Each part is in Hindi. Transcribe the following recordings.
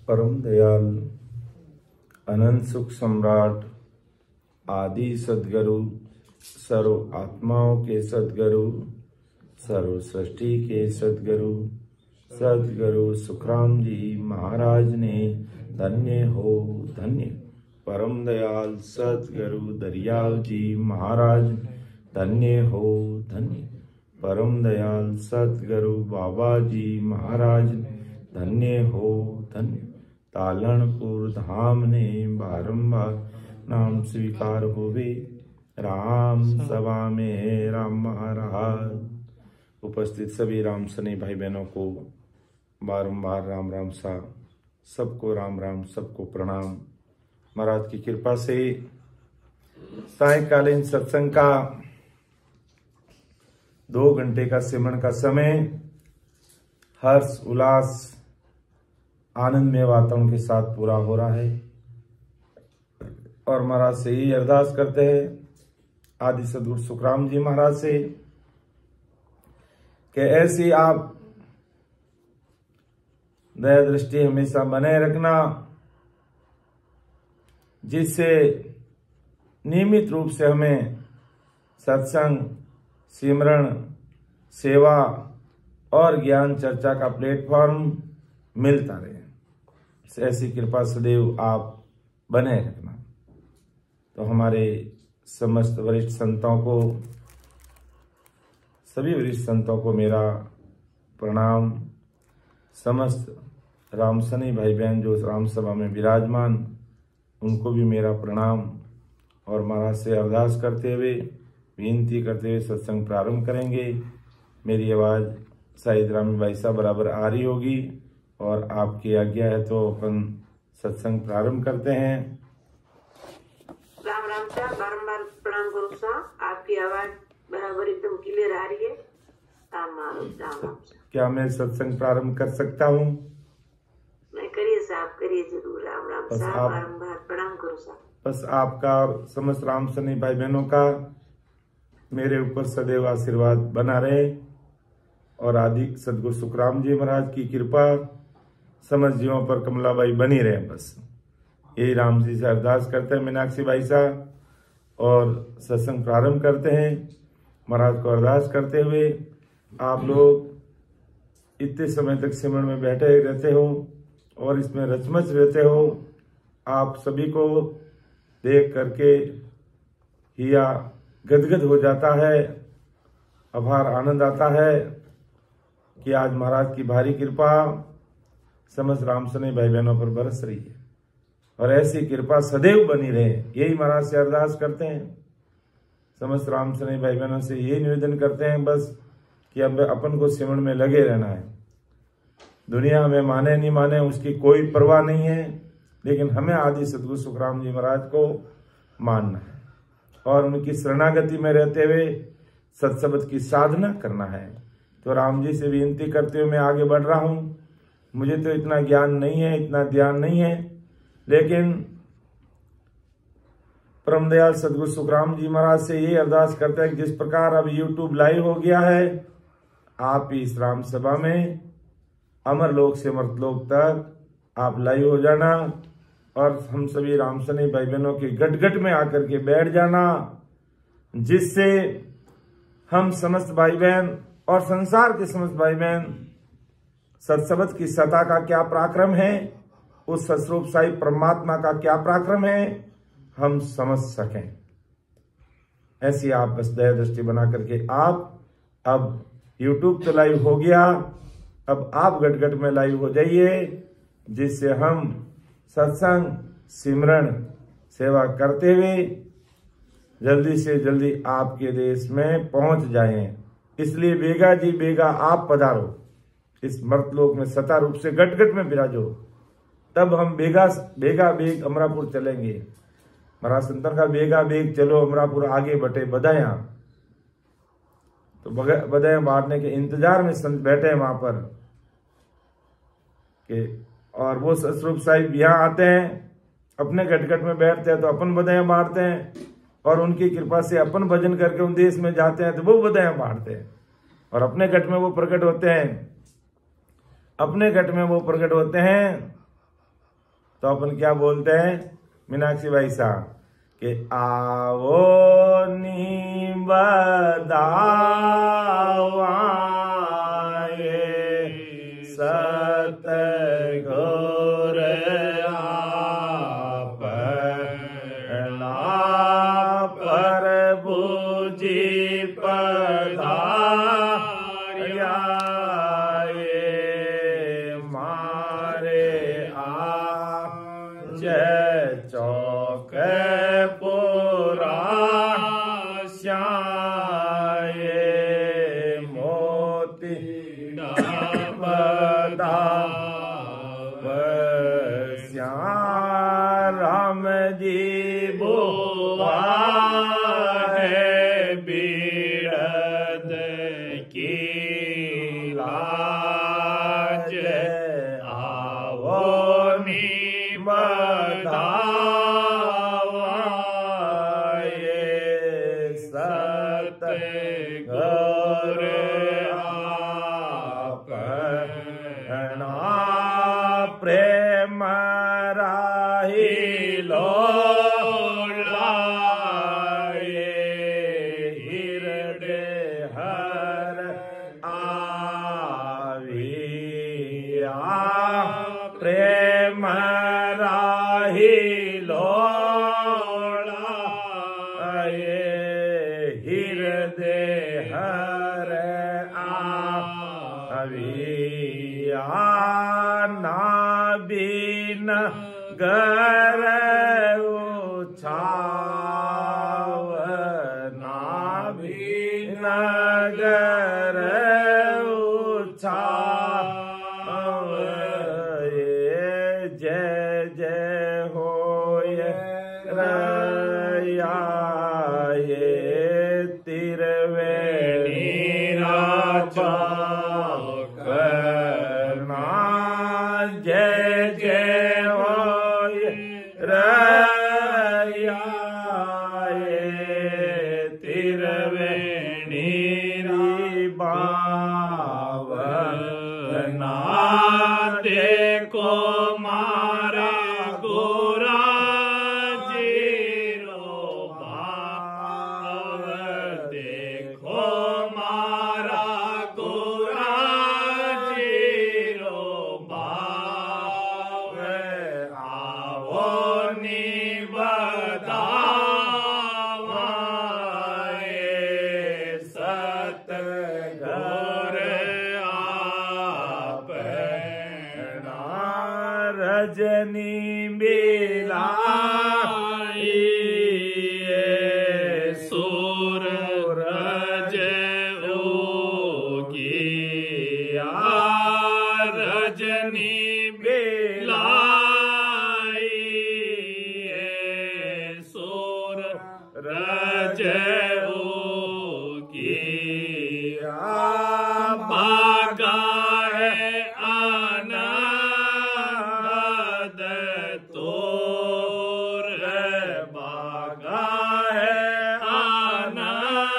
परम दयाल अनंत सुख सम्राट आदि सद्गुरु सर्व आत्माओं के सद्गुरु सर्व सृष्टि के सद्गुरु सद्गुरु सुखराम जी महाराज ने धन्य हो धन्य। परम दयाल सद्गुरु दरियाल जी महाराज धन्य हो धन्य। परम दयाल सद्गुरु बाबा जी महाराज धन्य हो धन्य। तालनपुर धाम ने बारंबार नाम स्वीकार होवे, राम सभा में राम महाराज। उपस्थित सभी राम सने भाई बहनों को बारंबार राम राम सा, सबको राम राम, सबको प्रणाम। महाराज की कृपा से सायकालीन सत्संग का 2 घंटे का सिमरन का समय हर्ष उल्लास आनंदमय वातावरण के साथ पूरा हो रहा है और महाराज से ही अरदास करते हैं आदि सद्गुरु सुखराम जी महाराज से कि ऐसी आप दया दृष्टि हमेशा बनाए रखना, जिससे नियमित रूप से हमें सत्संग, सिमरन, सेवा और ज्ञान चर्चा का प्लेटफॉर्म मिलता रहे। ऐसी कृपा सदैव आप बने रखना। तो हमारे समस्त वरिष्ठ संतों को, सभी वरिष्ठ संतों को मेरा प्रणाम। समस्त रामसनी भाई बहन जो राम सभा में विराजमान, उनको भी मेरा प्रणाम। और महाराज से अरदास करते हुए, विनती करते हुए सत्संग प्रारंभ करेंगे। मेरी आवाज़ शायद रामी भाई साहब बराबर आ रही होगी और आपकी आज्ञा है तो अपन सत्संग प्रारंभ करते हैं। राम राम साहब, बारंबार प्रणाम गुरु साहब, आपकी आवाज बराबर एकदम क्लियर आ रही है। राम राम साहब, क्या मैं सत्संग प्रारंभ कर सकता हूँ? मैं करिए साहब, करिए जरूर। राम राम साहब, बारंबार प्रणाम गुरु साहब। बस आपका और समस्त राम सनी भाई बहनों का मेरे ऊपर सदैव आशीर्वाद बना रहे और आदि सद्गुरु सुखराम जी महाराज की कृपा समस्त जीवों पर कमलाबाई बनी रहे। बस यही राम जी से अरदास करते हैं मीनाक्षी भाई साहब, और सत्संग प्रारंभ करते हैं। महाराज को अरदास करते हुए, आप लोग इतने समय तक सिमरन में बैठे रहते हो और इसमें रचमच रहते हो। आप सभी को देख करके हिया गदगद हो जाता है, अपार आनंद आता है कि आज महाराज की भारी कृपा समस्त रामसने भाई बहनों पर बरस रही है और ऐसी कृपा सदैव बनी रहे। यही महाराज से अरदास करते हैं। समस्त रामसने भाई बहनों से यही निवेदन करते हैं बस कि अब अपन को सिमरन में लगे रहना है। दुनिया हमें माने नहीं माने उसकी कोई परवाह नहीं है, लेकिन हमें आदि सद्गुरु सुखराम जी महाराज को मानना है और उनकी शरणागति में रहते हुए सत्सबद की साधना करना है। तो राम जी से विनती करते हुए मैं आगे बढ़ रहा हूँ। मुझे तो इतना ज्ञान नहीं है, इतना ध्यान नहीं है, लेकिन परम दयाल सद्गुरु सुखराम जी महाराज से ये अरदास करते हैं कि जिस प्रकार अब YouTube लाइव हो गया है, आप इस राम सभा में अमर लोक से अमरलोक तक आप लाइव हो जाना और हम सभी रामसनी भाई बहनों के गट में आकर के बैठ जाना, जिससे हम समस्त भाई बहन और संसार के समस्त भाई बहन सत्सबद की सत्ता का क्या पराक्रम है, उस सतरूप साई परमात्मा का क्या पराक्रम है, हम समझ सकें। ऐसी आप बस दया दृष्टि बना करके आप अब YouTube तो लाइव हो गया, अब आप गट में लाइव हो जाइए, जिससे हम सत्संग, सिमरन, सेवा करते हुए जल्दी से जल्दी आपके देश में पहुंच जाएं। इसलिए बेगा जी बेगा आप पधारो, इस मर्तलोक में सता रूप से गट में विराजो, तब हम बेगा बेग अमरापुर चलेंगे। महाराज संतन का बेगा बेग चलो अमरापुर आगे बटे बधाया। तो बधाया बांटने के इंतजार में संत बैठे हैं वहां पर के, और वो सतरूप साहिब यहाँ आते हैं, अपने गट में बैठते हैं तो अपन बधाया बांटते हैं, और उनकी कृपा से अपन भजन करके उन देश में जाते हैं तो वो बधाया बांटते हैं, और अपने गट में वो प्रकट होते हैं, अपने गट में वो प्रकट होते हैं तो अपन क्या बोलते हैं मीनाक्षी भाई साहब कि आवो नी बदावाए सतगुर आपना प्रभु जी पधार्या मारे आज चौक पुरा श्याये मोती बदा राम जी बोआ है बीरद की लाज आवो नी बधावाए सतगुर आपना प्रेम राही लोलाए हृदय हर आविया प्रेम राही लोलाए हृदय हर आविया ना बिन गर उछाव ना बिन गर उछाव जय जय होय रया तिरवेणी राजा करना जय जय होय रया तिरवेणी बावना देखो मारा गोरा जीरो भाव देखो मारा गोरा जीरो भाव आवो नी बदावाए सतगुर आपना रजनी बिलाई सूरज उगिया रजनी बिलाई सूरज उगिया बागा है आनंद तोर बागा है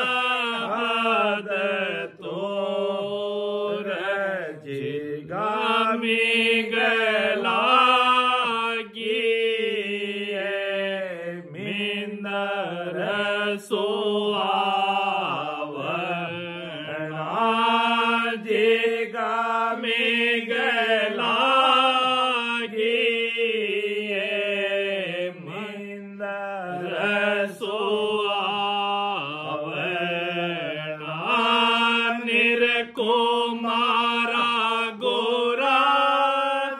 आनंद तोर जिगामी गलागी मिंदर सोआवना जिगामी गलागी मिंदर सोआवना निरको मारा गोरा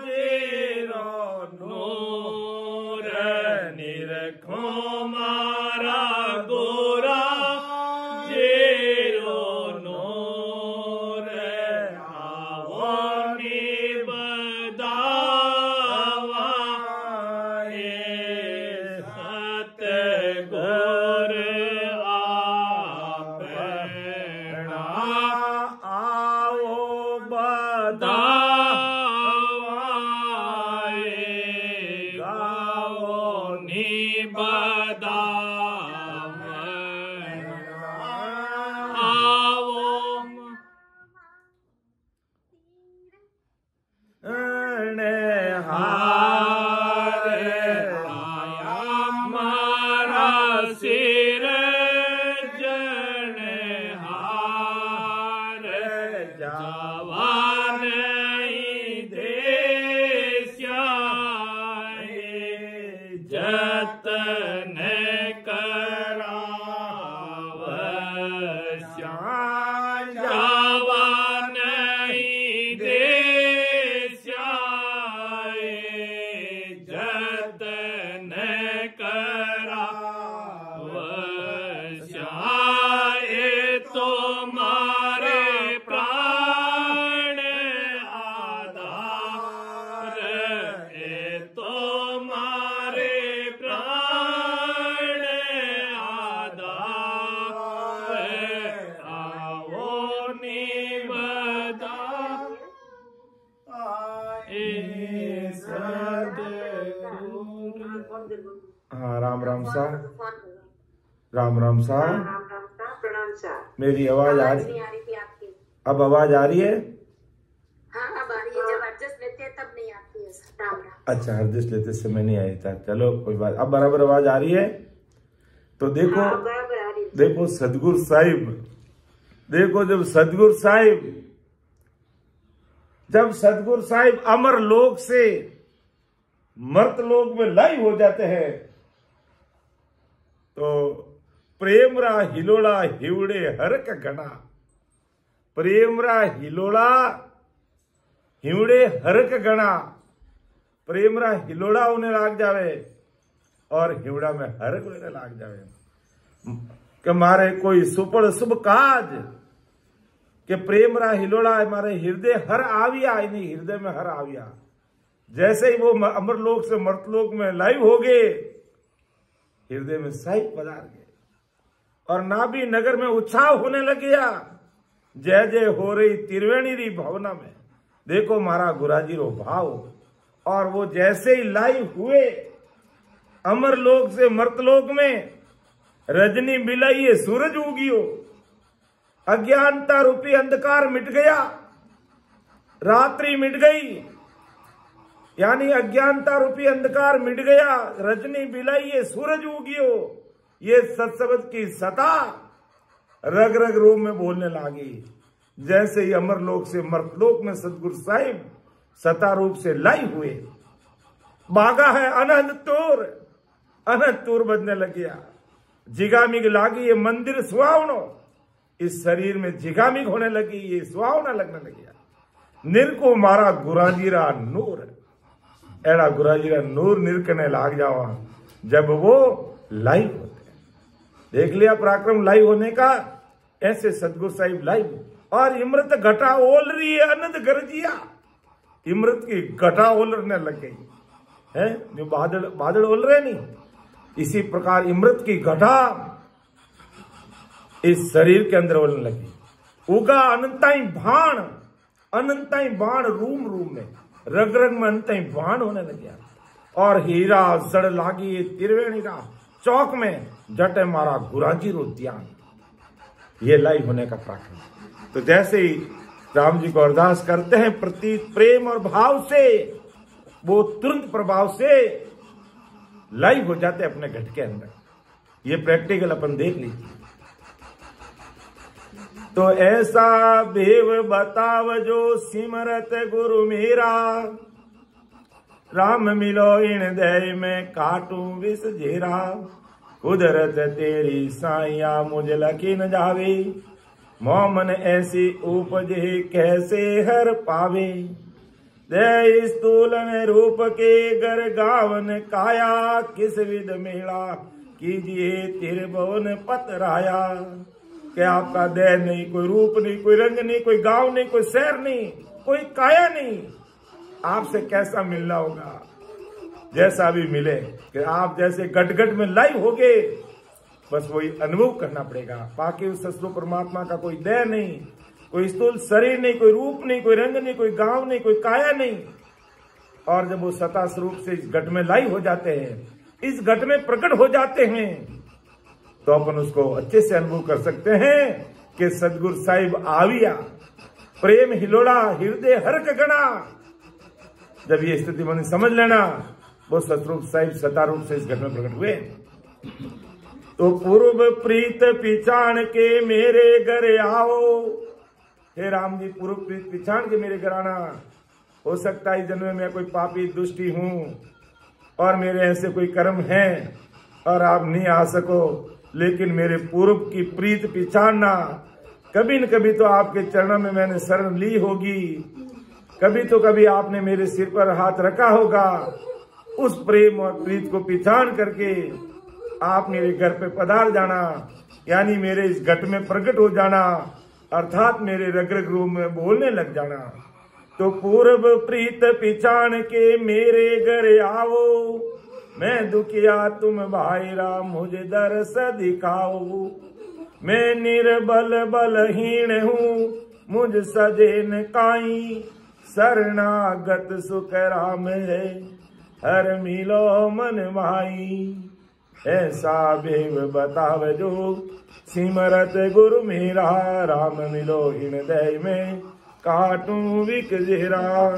जीरो नूर निरखो मारा गोरा जीरो नूर आवो नी बदावाए सतगुर आपना आओ बदावाए गाओ नी बदावना आओ हार हाँ राम राम सा, राम राम सा। प्रणाम सा। मेरी आवाज आ रही? नहीं आ रही थी आपकी। अब आवाज आ रही है? हाँ अब आ रही है। जब एडजस्ट लेते हैं तब नहीं आती है। राम राम। अच्छा, एडजस्ट लेते समय नहीं आई था, चलो कोई बात। अब बराबर आवाज आ रही है? तो देखो, हाँ, बराबर आ रही है। देखो सतगुरु साहिब, देखो जब सतगुरु साहिब अमर लोक से मर्त लोक में लाइव हो जाते हैं तो प्रेमरा हिलोड़ा हिवड़े हरक गणा, प्रेमरा हिलोड़ा हिवड़े हरक गणा। प्रेमरा हिलोड़ा होने लाग जावे और हिवड़ा में हरक होने लाग जावे कि मारे कोई सुपड़ शुभ काज के प्रेमरा हिलोड़ा मारे हृदय हर आविया, नहीं हृदय में हर आविया। जैसे ही वो अमरलोक से मर्तलोक में लाइव हो गए, हृदय में साहिब पधार गए और नाभि नगर में उत्साह होने लग गया। जय जय हो रही त्रिवेणी री भावना में। देखो मारा गुराजी रो भाव। और वो जैसे ही लाइव हुए अमरलोक से मर्तलोक में, रजनी बिलाइए सूरज उगियो, अज्ञानता रूपी अंधकार मिट गया, रात्रि मिट गई, यानी अज्ञानता रूपी अंधकार मिट गया, रजनी बिलाइए सूरज उगियो। ये सत्शब्द की सता रग रग रूप में बोलने लगी। जैसे ही अमरलोक से मर्तलोक में सतगुरु साहिब सता रूप से लाइव हुए, भागा है अनंत तूर बजने लग गया। जिगामिग लागी ये मंदिर सुहावनो, इस शरीर में जिगामिग होने लगी, ये सुहावना लगने लग गया। निरको मारा गुराजीरा नूर, एड़ा गुराजीरा नूर निरकने लाग जावा जब वो लाइव होते। देख लिया पराक्रम लाइव होने का। ऐसे सतगुरु साहिब लाइव। और इमृत घटा ओल रही है अनंत गरजिया, इमृत की घटा ओलने लग गई है, जो बादल ओल रहे नहीं, इसी प्रकार इमृत की घटा इस शरीर के अंदर ओलने लगी। उगा अनंताई बाण रूम में, रग रग में अनंताई बाण होने लग गया। और हीरा सड़ लागी त्रिवेणी रा चौक में, जटे मारा गुराजी रो ध्यान। ये लाइव होने का पराक्रम। तो जैसे ही राम जी को अरदास करते हैं प्रति प्रेम और भाव से, वो तुरंत प्रभाव से लाइव हो जाते अपने घट के अंदर। ये प्रैक्टिकल अपन देख लीजिए। तो ऐसा भेव बताव जो सिमरत गुरु मेरा, राम मिलो इन दय में काटू विष झेरा। कुदरत तेरी साइया मुझ लखी न जावे, मोमन ऐसी उपजे कैसे हर पावे। दे स्थूलन रूप के गर गावन काया, किस विध मेला कीजिए त्रिभुवन पतराया। क्या आपका देह नहीं, कोई रूप नहीं, कोई रंग नहीं, कोई गांव नहीं, कोई शहर नहीं, कोई काया नहीं, आपसे कैसा मिलना होगा? जैसा भी मिले कि आप जैसे गट में लाइव हो गए, बस वही अनुभव करना पड़ेगा। बाकी उस ससुर परमात्मा का कोई देह नहीं, कोई स्थूल शरीर नहीं, कोई रूप नहीं, कोई रंग नहीं, कोई गांव नहीं, कोई काया नहीं। और जब वो सता स्वरूप से इस घट में लाइव हो जाते हैं, इस घट में प्रकट हो जाते हैं, तो अपन उसको अच्छे से अनुभव कर सकते हैं कि सतगुरु साहिब आविया, प्रेम हिलोड़ा हृदय हरक गणा। जब ये स्थिति मन समझ लेना, वो सतरूप साहिब सता रूप से इस घट में प्रकट हुए। तो पूर्व प्रीत पिछाण के मेरे घर आओ। हे राम जी, पूर्व प्रीत पिछाण के मेरे घर आना। हो सकता है इस जन्म में कोई पापी दुष्टी हूं और मेरे ऐसे कोई कर्म हैं और आप नहीं आ सको, लेकिन मेरे पूर्व की प्रीत पिछाड़ना। कभी न कभी तो आपके चरणों में मैंने शरण ली होगी, कभी तो कभी आपने मेरे सिर पर हाथ रखा होगा। उस प्रेम और प्रीत को पिछाड़ करके आप मेरे घर पे पधार जाना, यानी मेरे इस घट में प्रकट हो जाना, अर्थात मेरे रग रग रूप में बोलने लग जाना। तो पूर्व प्रीत पिछाड़ के मेरे घर आओ, मैं दुखिया तुम भाईरा मुझे दर्श दिखाओ। मैं निर्बल बलहीन हूँ मुझ सजे न काई, शरणागत सुख राम है, हर मिलो मन माई। ऐसा भेव बताव जो, सिमरत गुरु मेरा। राम मिलो हृदय में, काटूं विक जेरा।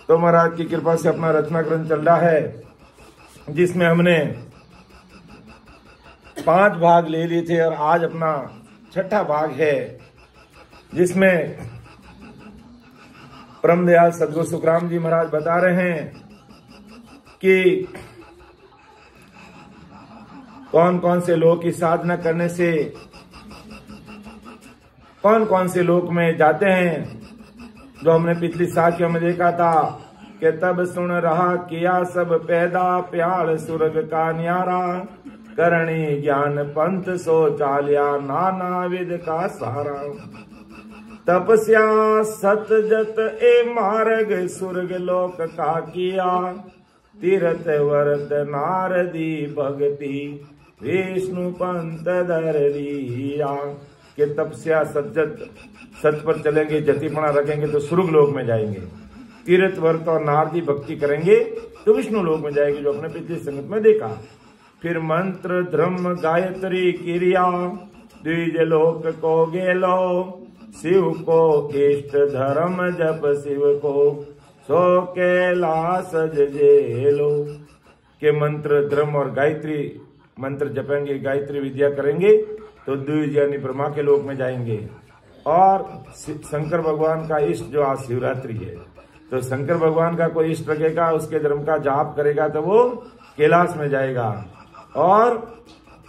तो महाराज की कृपा से अपना रचना ग्रंथ चल रहा है, जिसमें हमने 5 भाग ले लिए थे और आज अपना 6ठा भाग है, जिसमें परम दयाल सदगुरु सुखराम जी महाराज बता रहे हैं कि कौन कौन से लोग की साधना करने से कौन कौन से लोक में जाते हैं। जो हमने पिछली साखियों में देखा था कि तब सुन रहा किया सब पैदा, प्याल सुरग का न्यारा। करणी ज्ञान पंथ सो चालिया, नाना विद का सारा। तपस्या सतजत ए मार्ग, सुरग लोक का किया। तीर्थ व्रत नारदी भक्ति, विष्णु पंथ धर लिया। कि तपस्या सज्जत सच पर चलेंगे, जतिपना रखेंगे तो स्वर्ग लोक में जाएंगे। तीर्थ व्रत और नारदी भक्ति करेंगे तो विष्णु लोक में जाएंगे, जो अपने पिछली संगत में देखा। फिर मंत्र धर्म गायत्री क्रिया, द्विज लोक को गेलो। शिव को इष्ट धर्म जप शिव को, सो कैलाश जेलो। के मंत्र धर्म और गायत्री मंत्र जपेंगे, गायत्री विद्या करेंगे तो द्विज यानी ब्रह्मा के लोक में जाएंगे। और शंकर भगवान का इष्ट जो आज शिवरात्रि है, तो शंकर भगवान का कोई इष्ट रखेगा, उसके धर्म का जाप करेगा तो वो कैलाश में जाएगा। और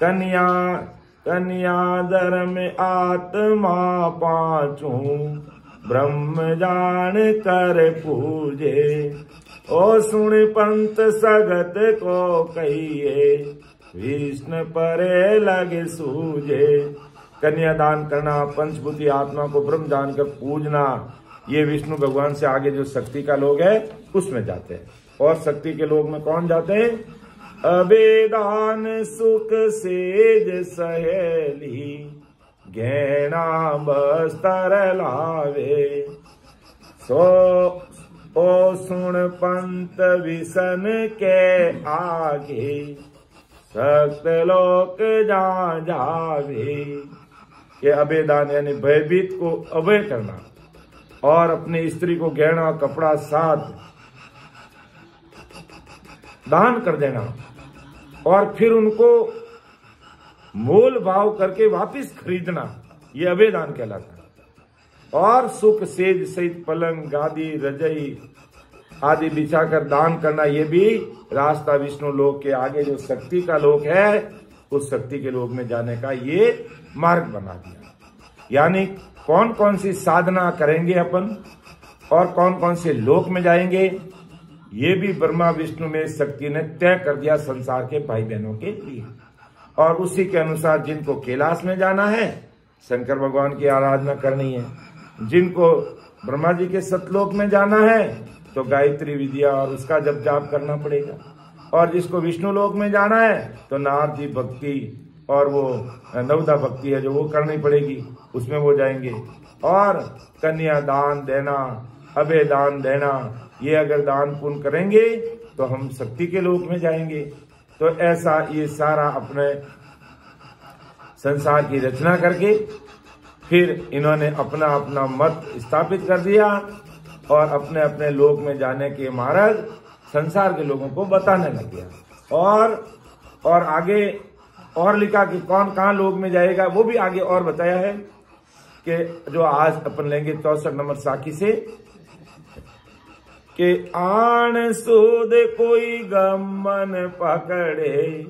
कन्या धर्म आत्मा पांचों, ब्रह्म जान कर पूजे। ओ सुन पंथ सगत को कहिए, विष्णु परे लगे सूझे। कन्यादान करना, पंचभूति आत्मा को ब्रह्म जानकर पूजना, ये विष्णु भगवान से आगे जो शक्ति का लोग है उसमें जाते हैं। और शक्ति के लोग में कौन जाते हैं? अबेदान सुख सेज सहेली, गहना बस्तर लावे। सो ओ सुन पंत विसन के आगे, सक्त लोक जा जावे। ये अभेदान यानी भयभीत को अभय करना, और अपनी स्त्री को गहना कपड़ा साथ दान कर देना, और फिर उनको मोल भाव करके वापस खरीदना, ये अभेदान कहलाता है। और सुख सेज सहित पलंग गादी रजई आदि बिछाकर दान करना, ये भी रास्ता विष्णु लोक के आगे जो शक्ति का लोक है, उस शक्ति के लोक में जाने का ये मार्ग बना दिया। यानी कौन कौन सी साधना करेंगे अपन और कौन कौन से लोक में जाएंगे, ये भी ब्रह्मा विष्णु में शक्ति ने तय कर दिया संसार के भाई बहनों के लिए। और उसी के अनुसार जिनको कैलाश में जाना है, शंकर भगवान की आराधना करनी है। जिनको ब्रह्मा जी के सतलोक में जाना है तो गायत्री विद्या और उसका जप जाप करना पड़ेगा। और जिसको विष्णु लोक में जाना है तो नारदी भक्ति और वो नवदा भक्ति है जो वो करनी पड़ेगी, उसमें वो जाएंगे। और कन्या दान देना, अभय दान देना, ये अगर दान पुण्य करेंगे तो हम शक्ति के लोक में जाएंगे। तो ऐसा ये सारा अपने संसार की रचना करके फिर इन्होंने अपना अपना मत स्थापित कर दिया और अपने अपने लोक में जाने के मार्ग संसार के लोगों को बताने लग गया। और आगे और लिखा कि कौन कहाँ लोक में जाएगा, वो भी आगे और बताया है कि जो आज अपन लेंगे 64 नंबर साखी से कि आन सूद कोई गमन पकड़े,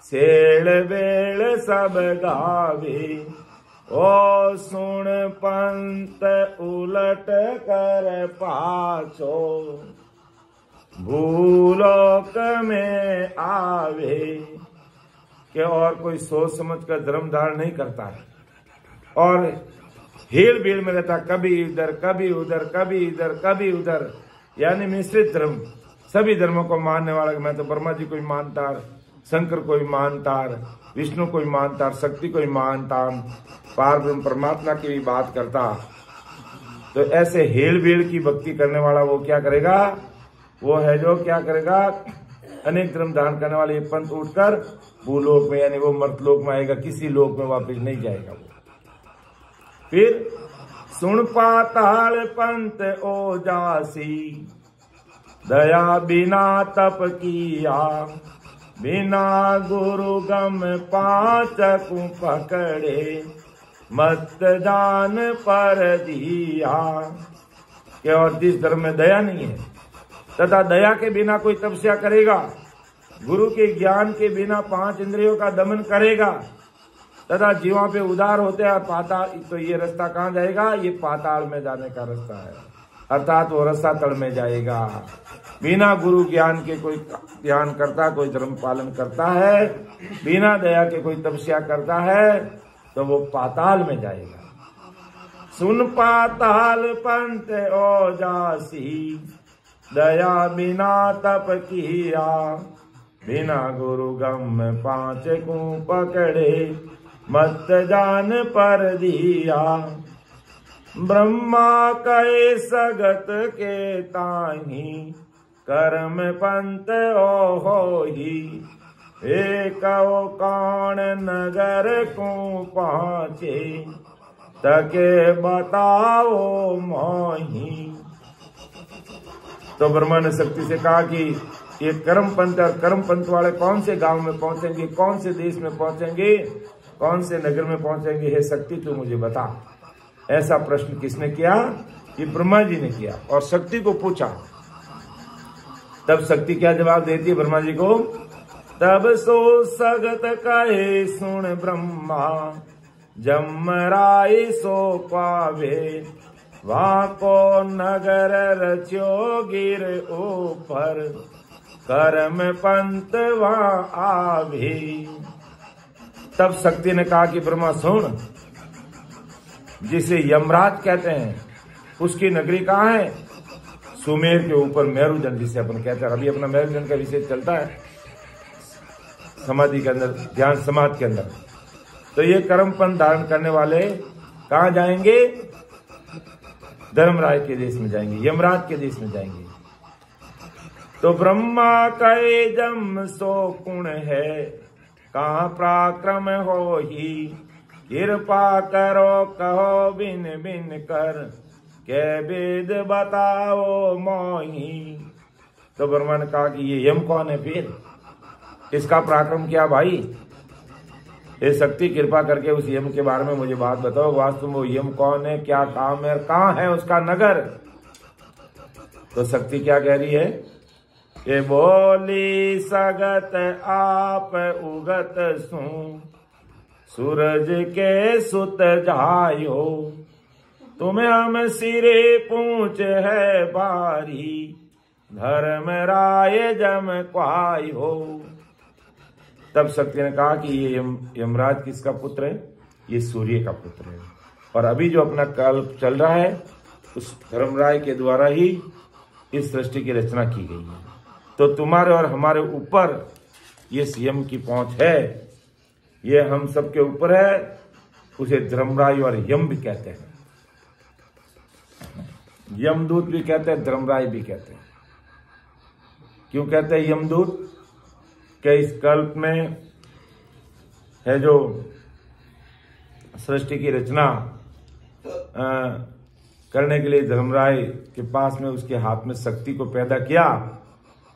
सेल बेल सब गावे। ओ सुन पंत उलट कर पाछो, भूलोक में आवे। कि और कोई सोच समझ कर धर्म धारण नहीं करता है और हेल बेल में रहता, कभी इधर कभी उधर, कभी इधर कभी उधर, यानी मिश्रित धर्म। सभी धर्मों को मानने वाला, मैं तो ब्रह्मा जी को ही मानता, शंकर को ही मानता, विष्णु को ही मानता, शक्ति को ही मानता, पार ब्रह्म परमात्मा की भी बात करता। तो ऐसे हेल बेल की भक्ति करने वाला वो क्या करेगा, वो है जो क्या करेगा, अनेक धर्म धारण करने वाले पंथ उठकर भूलोक में यानी वो मर्तलोक में आएगा, किसी लोक में वापस नहीं जाएगा वो। फिर सुन पाताल पंथ ओजासी, दया बिना तप किया, बिना गुरु गम पाचकु पकड़े, मत जान पर दिया। कि और जिस धर्म में दया नहीं है तथा दया के बिना कोई तपस्या करेगा, गुरु के ज्ञान के बिना 5 इंद्रियों का दमन करेगा तथा जीवों पे उदार होते हैं पाताल, तो ये रास्ता कहाँ जाएगा, ये पाताल में जाने का रास्ता है, अर्थात वो रास्ता तल में जाएगा। बिना गुरु ज्ञान के कोई ध्यान करता, कोई धर्म पालन करता है, बिना दया के कोई तपस्या करता है, तो वो पाताल में जाएगा। सुन पाताल पंथ ओजासी, दया बिना तप किया, बिना गुरु गम 5 को पकड़े, मत जान पर दिया। ब्रह्मा कहे सगत के ताही, कर्म पंथ ओ ही, एक कौन नगर को पहुँचे, तके बताओ मोही। तो ब्रह्मा ने शक्ति से कहा कि ये कर्म पंथ और कर्म पंथ वाले कौन से गांव में पहुंचेंगे, कौन से देश में पहुंचेंगे, कौन से नगर में पहुंचेंगे, हे शक्ति तू मुझे बता। ऐसा प्रश्न किसने किया, ये ब्रह्मा जी ने किया और शक्ति को पूछा। तब शक्ति क्या जवाब देती है ब्रह्मा जी को, तब सो सगत कहे सुन ब्रह्मा, जमराय सो पावे, वहाँ को नगर रचो गिर ऊपर, कर्म पंथ वहाँ आवे। तब शक्ति ने कहा कि ब्रह्मा सुन, जिसे यमराज कहते हैं उसकी नगरी कहाँ है, सुमेर के ऊपर मेरुदंड जिसे अपन कहते हैं। अभी अपना मेरुदंड का विषय चलता है समाधि के अंदर, ध्यान समाधि के अंदर। तो ये कर्म पंथ धारण करने वाले कहाँ जाएंगे, धर्मराय के देश में जाएंगे, यमराज के देश में जाएंगे। तो ब्रह्मा कहे जम सो गुण है, कहाँ पराक्रम हो ही, कृपा करो कहो बिन बिन कर, के वेद बताओ मोही। तो ब्रह्मा ने कहा कि ये यम कौन है, फिर इसका पराक्रम क्या भाई, ये शक्ति कृपा करके उस यम के बारे में मुझे बात बताओ, वास्तव में वो यम कौन है, क्या काम है, कहाँ है उसका नगर। तो शक्ति क्या कह रही है, ये बोली सगत आप उगत सू, सूरज के सुत जायो, तुम्हें हम सिरे पूछ है बारी, धर्म राय जम क्वाई हो। तब शक्ति ने कहा कि ये यमराज किसका पुत्र है, ये सूर्य का पुत्र है, और अभी जो अपना काल चल रहा है उस धर्मराय के द्वारा ही इस सृष्टि की रचना की गई है। तो तुम्हारे और हमारे ऊपर ये यम की पहुंच है, ये हम सबके ऊपर है, उसे धर्मराय और यम भी कहते हैं, यमदूत भी कहते हैं, धर्मराय भी कहते हैं। क्यों कहते हैं यमदूत, कि इस कल्प में है जो सृष्टि की रचना करने के लिए धर्मराय के पास में उसके हाथ में शक्ति को पैदा किया,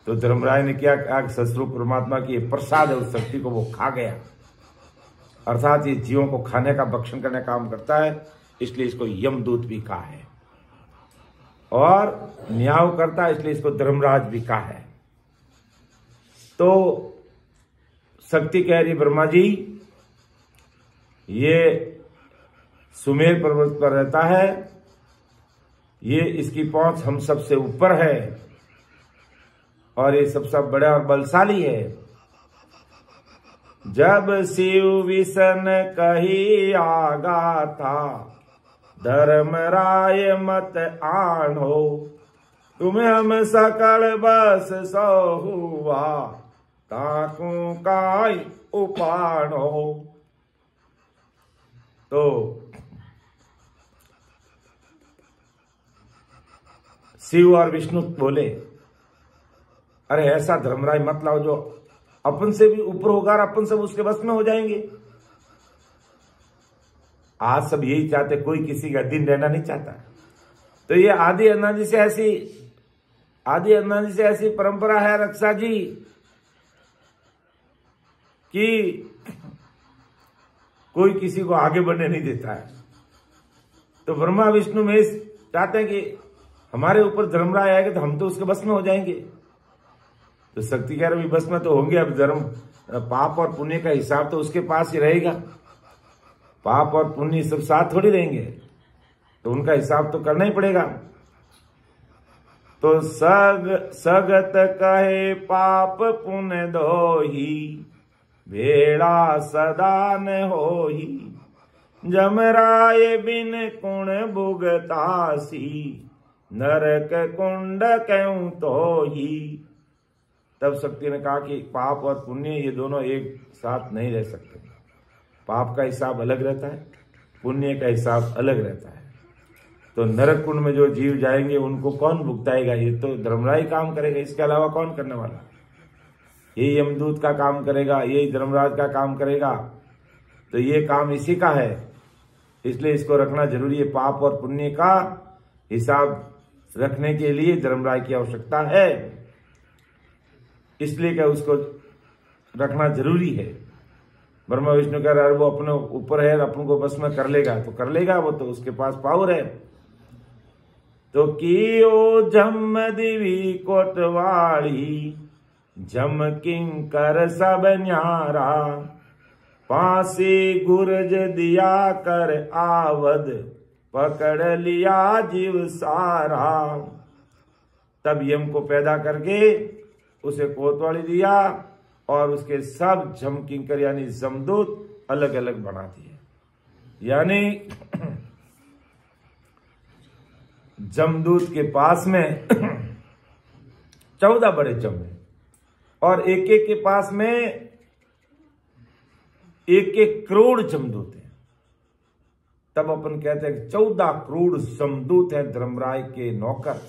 तो धर्मराय ने क्या कहा, सस्वरूप परमात्मा की प्रसाद है, उस शक्ति को वो खा गया, अर्थात ये जीवों को खाने का भक्षण करने का काम करता है, इसलिए इसको यमदूत भी कहा है, और न्याय करता है इसलिए इसको धर्मराज भी कहा है। तो शक्ति कह रही ब्रह्मा जी, ये सुमेर पर्वत पर रहता है, ये इसकी पहुंच हम सबसे ऊपर है, और ये सबसे बड़ा और बलशाली है। जब शिव विष्ण कही आगा था, धर्मराय मत आनो, तुम्हें हम सकल बस सो हुआ, ताकू काय उपाड़ो। तो शिव और विष्णु बोले, अरे ऐसा धर्मराज मत लाओ जो अपन से भी ऊपर होगा और अपन सब उसके बस में हो जाएंगे। आज सब यही चाहते, कोई किसी का दिन रहना नहीं चाहता। तो ये आदि अनादि से ऐसी परंपरा है रक्षा जी कि कोई किसी को आगे बढ़ने नहीं देता है। तो ब्रह्मा विष्णु महेश चाहते हैं कि हमारे ऊपर धर्मराज आएगा तो हम तो उसके बस में हो जाएंगे। तो शक्ति कह रही बस में तो होंगे, अब धर्म पाप और पुण्य का हिसाब तो उसके पास ही रहेगा। पाप और पुण्य सब साथ थोड़ी रहेंगे, तो उनका हिसाब तो करना ही पड़ेगा। तो सगत कहे पाप पुण्य दोही, भेड़ा सदा न होही, जमराय बिन कुण भुगतासी, नरक कुंड क्यों तो ही। तब शक्ति ने कहा कि पाप और पुण्य ये दोनों एक साथ नहीं रह सकते। पाप का हिसाब अलग रहता है, पुण्य का हिसाब अलग रहता है। तो नरक कुंड में जो जीव जाएंगे उनको कौन भुगताएगा? ये तो धर्मराज काम करेगा, इसके अलावा कौन करने वाला? यही यमदूत का काम करेगा, यही धर्मराज का काम करेगा। तो ये काम इसी का है, इसलिए इसको रखना जरूरी है। पाप और पुण्य का हिसाब रखने के लिए धर्मराज की आवश्यकता है, इसलिए क्या उसको रखना जरूरी है। ब्रह्मा विष्णु कह रहा है वो अपने ऊपर है, अपन को बस में कर लेगा, तो कर लेगा, वो तो उसके पास पावर है। तो कियो जम दिवी कोटवाड़ी, जम किंकर सब न्यारा, फांसी गुरज दिया कर आवद, पकड़ लिया जीव सारा। तब यम को पैदा करके उसे कोतवाली दिया और उसके सब जम किंकर यानी जमदूत अलग अलग बना दिए। यानी जमदूत के पास में 14 बड़े जम हैं और एक एक के पास में 1-1 करोड़ जमदूत हैं। तब अपन कहते हैं कि 14 करोड़ जमदूत हैं धर्मराज के नौकर।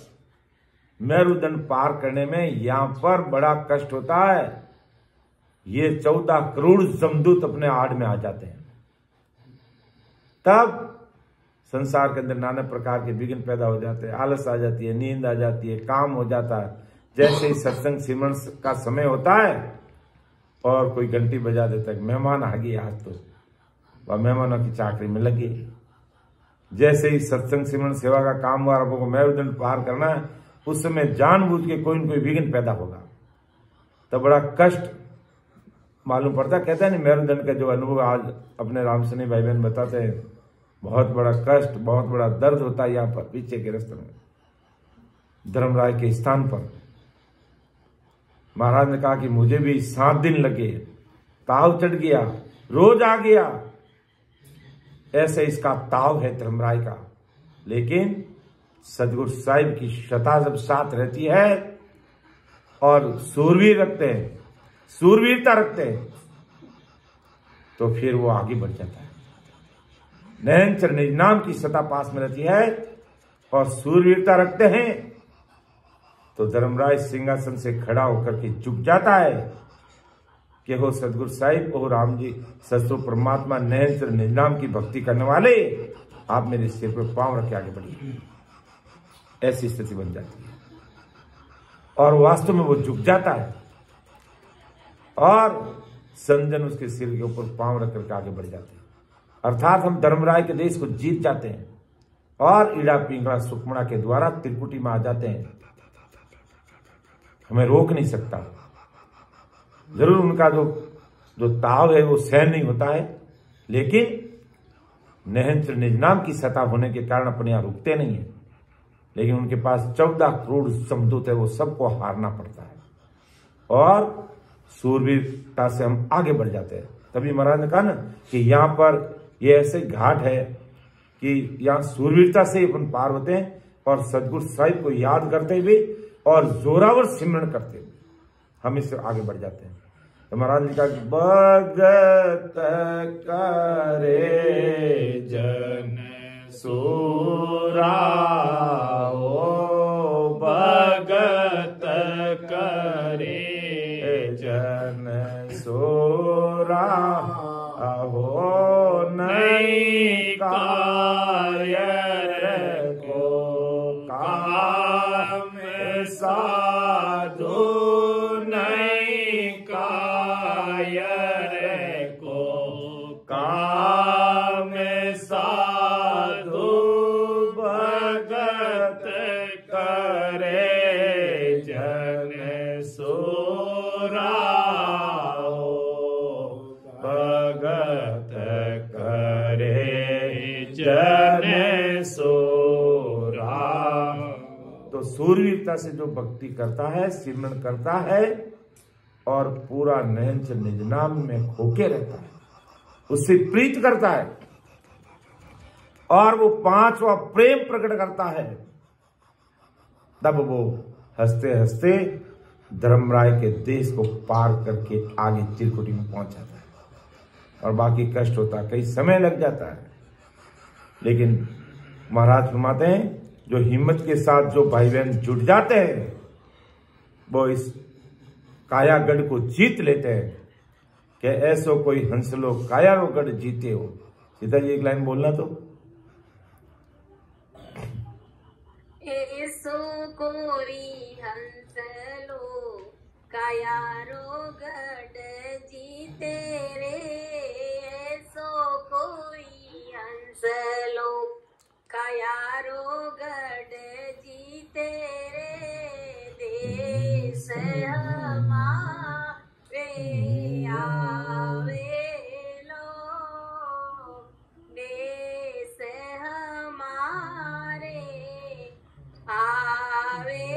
मेरुदंड पार करने में यहां पर बड़ा कष्ट होता है। ये 14 करोड़ जमदूत अपने आड़ में आ जाते हैं। तब संसार के अंदर नाना प्रकार के विघ्न पैदा हो जाते हैं, आलस आ जाती है, नींद आ जाती है, काम हो जाता है। जैसे ही सत्संग सिमरन का समय होता है और कोई घंटी बजा देता है, मेहमान आ गए आज तो, वह मेहमानों की चाकरी में लगे। जैसे ही सत्संग सिमरन सेवा का काम हुआ, आपको मेरुदंड पार करना है, उस समय जानबूझ के कोई न कोई विघ्न पैदा होगा, तो बड़ा कष्ट मालूम पड़ता। कहते हैं नहीं, मेरुदंड का जो अनुभव आज अपने रामसनी भाई बहन बताते हैं, बहुत बड़ा कष्ट, बहुत बड़ा दर्द होता है यहाँ पर पीछे के रास्ते में। धर्मराज के स्थान पर महाराज ने कहा कि मुझे भी 7 दिन लगे, ताव चढ़ गया, रोज आ गया, ऐसे इसका ताव है धर्मराज का। लेकिन सदगुरु साहिब की शता जब साथ रहती है और सूरवीरता रखते हैं, तो फिर वो आगे बढ़ जाता है। नयनचर निज नाम की सता पास में रहती है और सूरवीरता रखते हैं, तो धर्मराज सिंहासन से खड़ा होकर के झुक जाता है कि हो सदगुरु साहिब, ओ राम जी, सचो परमात्मा नयनचर निज नाम की भक्ति करने वाले, आप मेरे सिर पर पांव रख के आगे बढ़िए। ऐसी स्थिति बन जाती है और वास्तव में वो झुक जाता है और संजन उसके सिर के ऊपर पांव रख करके आगे बढ़ जाते हैं। अर्थात हम धर्मराज के देश को जीत जाते हैं और ईड़ा पिंगला सुकमणा के द्वारा त्रिकुटी में आ जाते हैं। हमें रोक नहीं सकता। जरूर उनका जो ताव है वो सहन नहीं होता है, लेकिन नहंचर निज नाम की सता होने के कारण अपने यहां रुकते नहीं है। लेकिन उनके पास 14 करोड़ समदूत है, वो सबको हारना पड़ता है और सूरवीरता से हम आगे बढ़ जाते हैं। तभी महाराज ने कहा ना कि यहाँ पर ये ऐसे घाट है कि यहाँ सूरवीरता से अपन पार होते हैं और सदगुरु साहिब को याद करते हुए और जोरावर सिमरन करते हुए हम इससे आगे बढ़ जाते हैं। तो महाराज ने कहा कि भगत करे जन सूरा, ओ भगत करे जन सोरा हो नहीं कायर को काम साधु नहीं कायर को काम साधु भगत करे जन सोरा भगत करे जन सोरा। तो सूरवीरता से जो भक्ति करता है, सिमरन करता है और पूरा नयन से निज नाम में खोके रहता है, उससे प्रीत करता है और वो पांचवा प्रेम प्रकट करता है, तब वो हंसते हंसते धर्मराय के देश को पार करके आगे चिरकुटी में पहुंच जाता है। और बाकी कष्ट होता, कई समय लग जाता है, लेकिन महाराज फरमाते हैं जो हिम्मत के साथ जो भाई बहन जुट जाते हैं वो इस कायागढ़ को जीत लेते हैं। कि ऐसो कोई हंस लो कायागढ़ जीते हो। सीता जी एक लाइन बोलना तो। ऐसो कोई हंस लो कायागढ़ जीते रे, ऐसो कोई हंस लो कायागढ़ जीते रे, देश हमारे आवे लो, देश हमारे आवे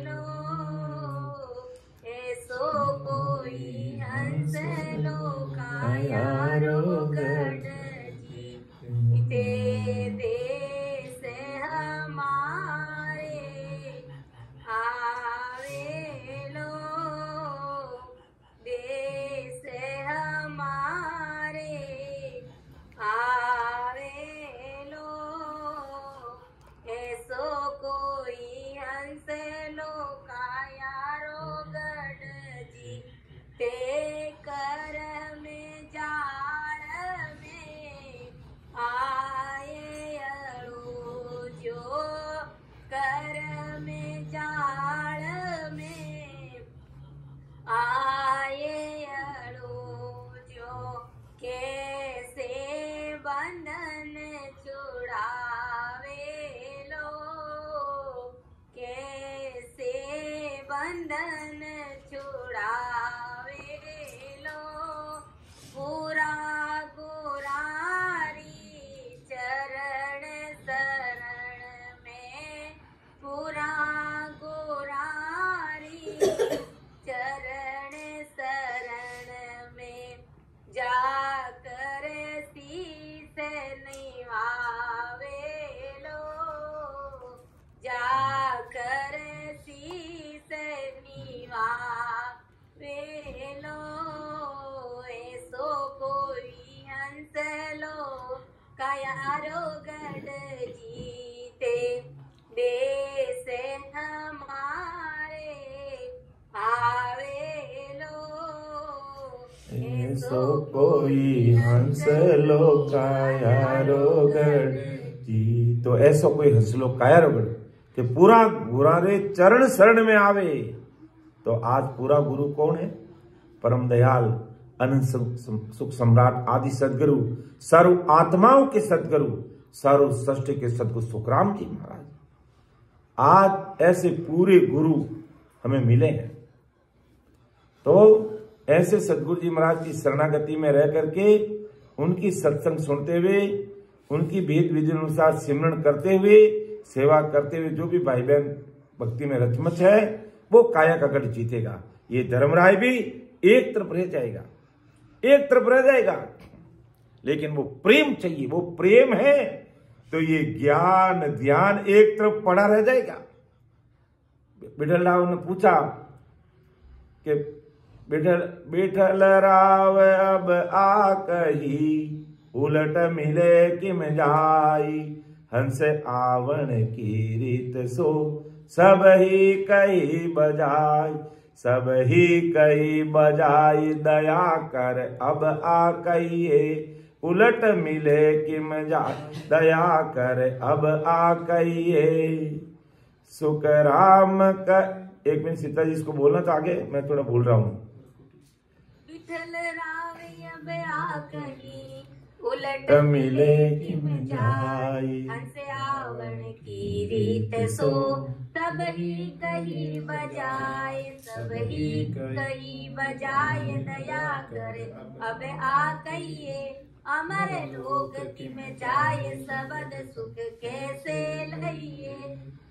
लो, ऐसो कोई हंस लो कायागढ़ जीते, देश हमारे आवे लो, देश हमारे आवे लो, ऐसो कोई हंस लो कायागढ़ जीते, कर में जाड़ में आए अड़ो जो, कर में जाड़ में आए अड़ो जो, कैसे बंधन छुड़ावे लो, कैसे बंधन छुड़ावे लो, पूरा गुरारी चरण शरण में, पूरा गुरारी चरण शरण में जाकर शीस निभावे लो, जाकर शीस निभावे लो, ऐसो कोई हंस लो कायागढ़ जीते, देश हमारे आवे लो, ऐसो कोई हंस लो कायागढ़ जी। तो ऐसो कोई हंस लो कायागढ़ कि पूरा गुरारे चरण शरण में आवे। तो आज पूरा गुरु कौन है? परम दयाल अनंत सुख सम्राट आदि सदगुरु, सर्व आत्माओं के सदगुरु, सर्व सृष्टि के सदगुरु सुखराम जी महाराज। आज ऐसे पूरे गुरु हमें मिले हैं। तो ऐसे सदगुरु जी महाराज की शरणागति में रह करके उनकी सत्संग सुनते हुए, उनकी भेद विधि अनुसार सिमरन करते हुए, सेवा करते हुए जो भी भाई बहन भक्ति में रचमच है वो कायागढ़ जीतेगा। ये धर्मराय भी एक तरफ रह जाएगा, एक तरफ रह जाएगा, लेकिन वो प्रेम चाहिए। वो प्रेम है तो ये ज्ञान ध्यान एक तरफ पड़ा रह जाएगा। विठल राव ने पूछा कि विठल राव अब आ कही, उलट मिले किम जाई, हंस आवण की रीत सो सब ही कही बजाय, सब ही कही बजाय, दया कर अब आ कहिए, उलट मिले किम जाय, दया कर अब आ कहिए। सुख राम का, एक मिनट सीता जी इसको बोलना तो आगे, मैं थोड़ा भूल रहा हूँ। विठल रावे अब आ कही, उलट मिले किम जाय, हंस आवण की रीत सो, सब ही कही बजाय, सब ही कही बजाय, दया कर अब आ कहिए, अमर लोक किम जाय, सबद सुख कैसे लइए,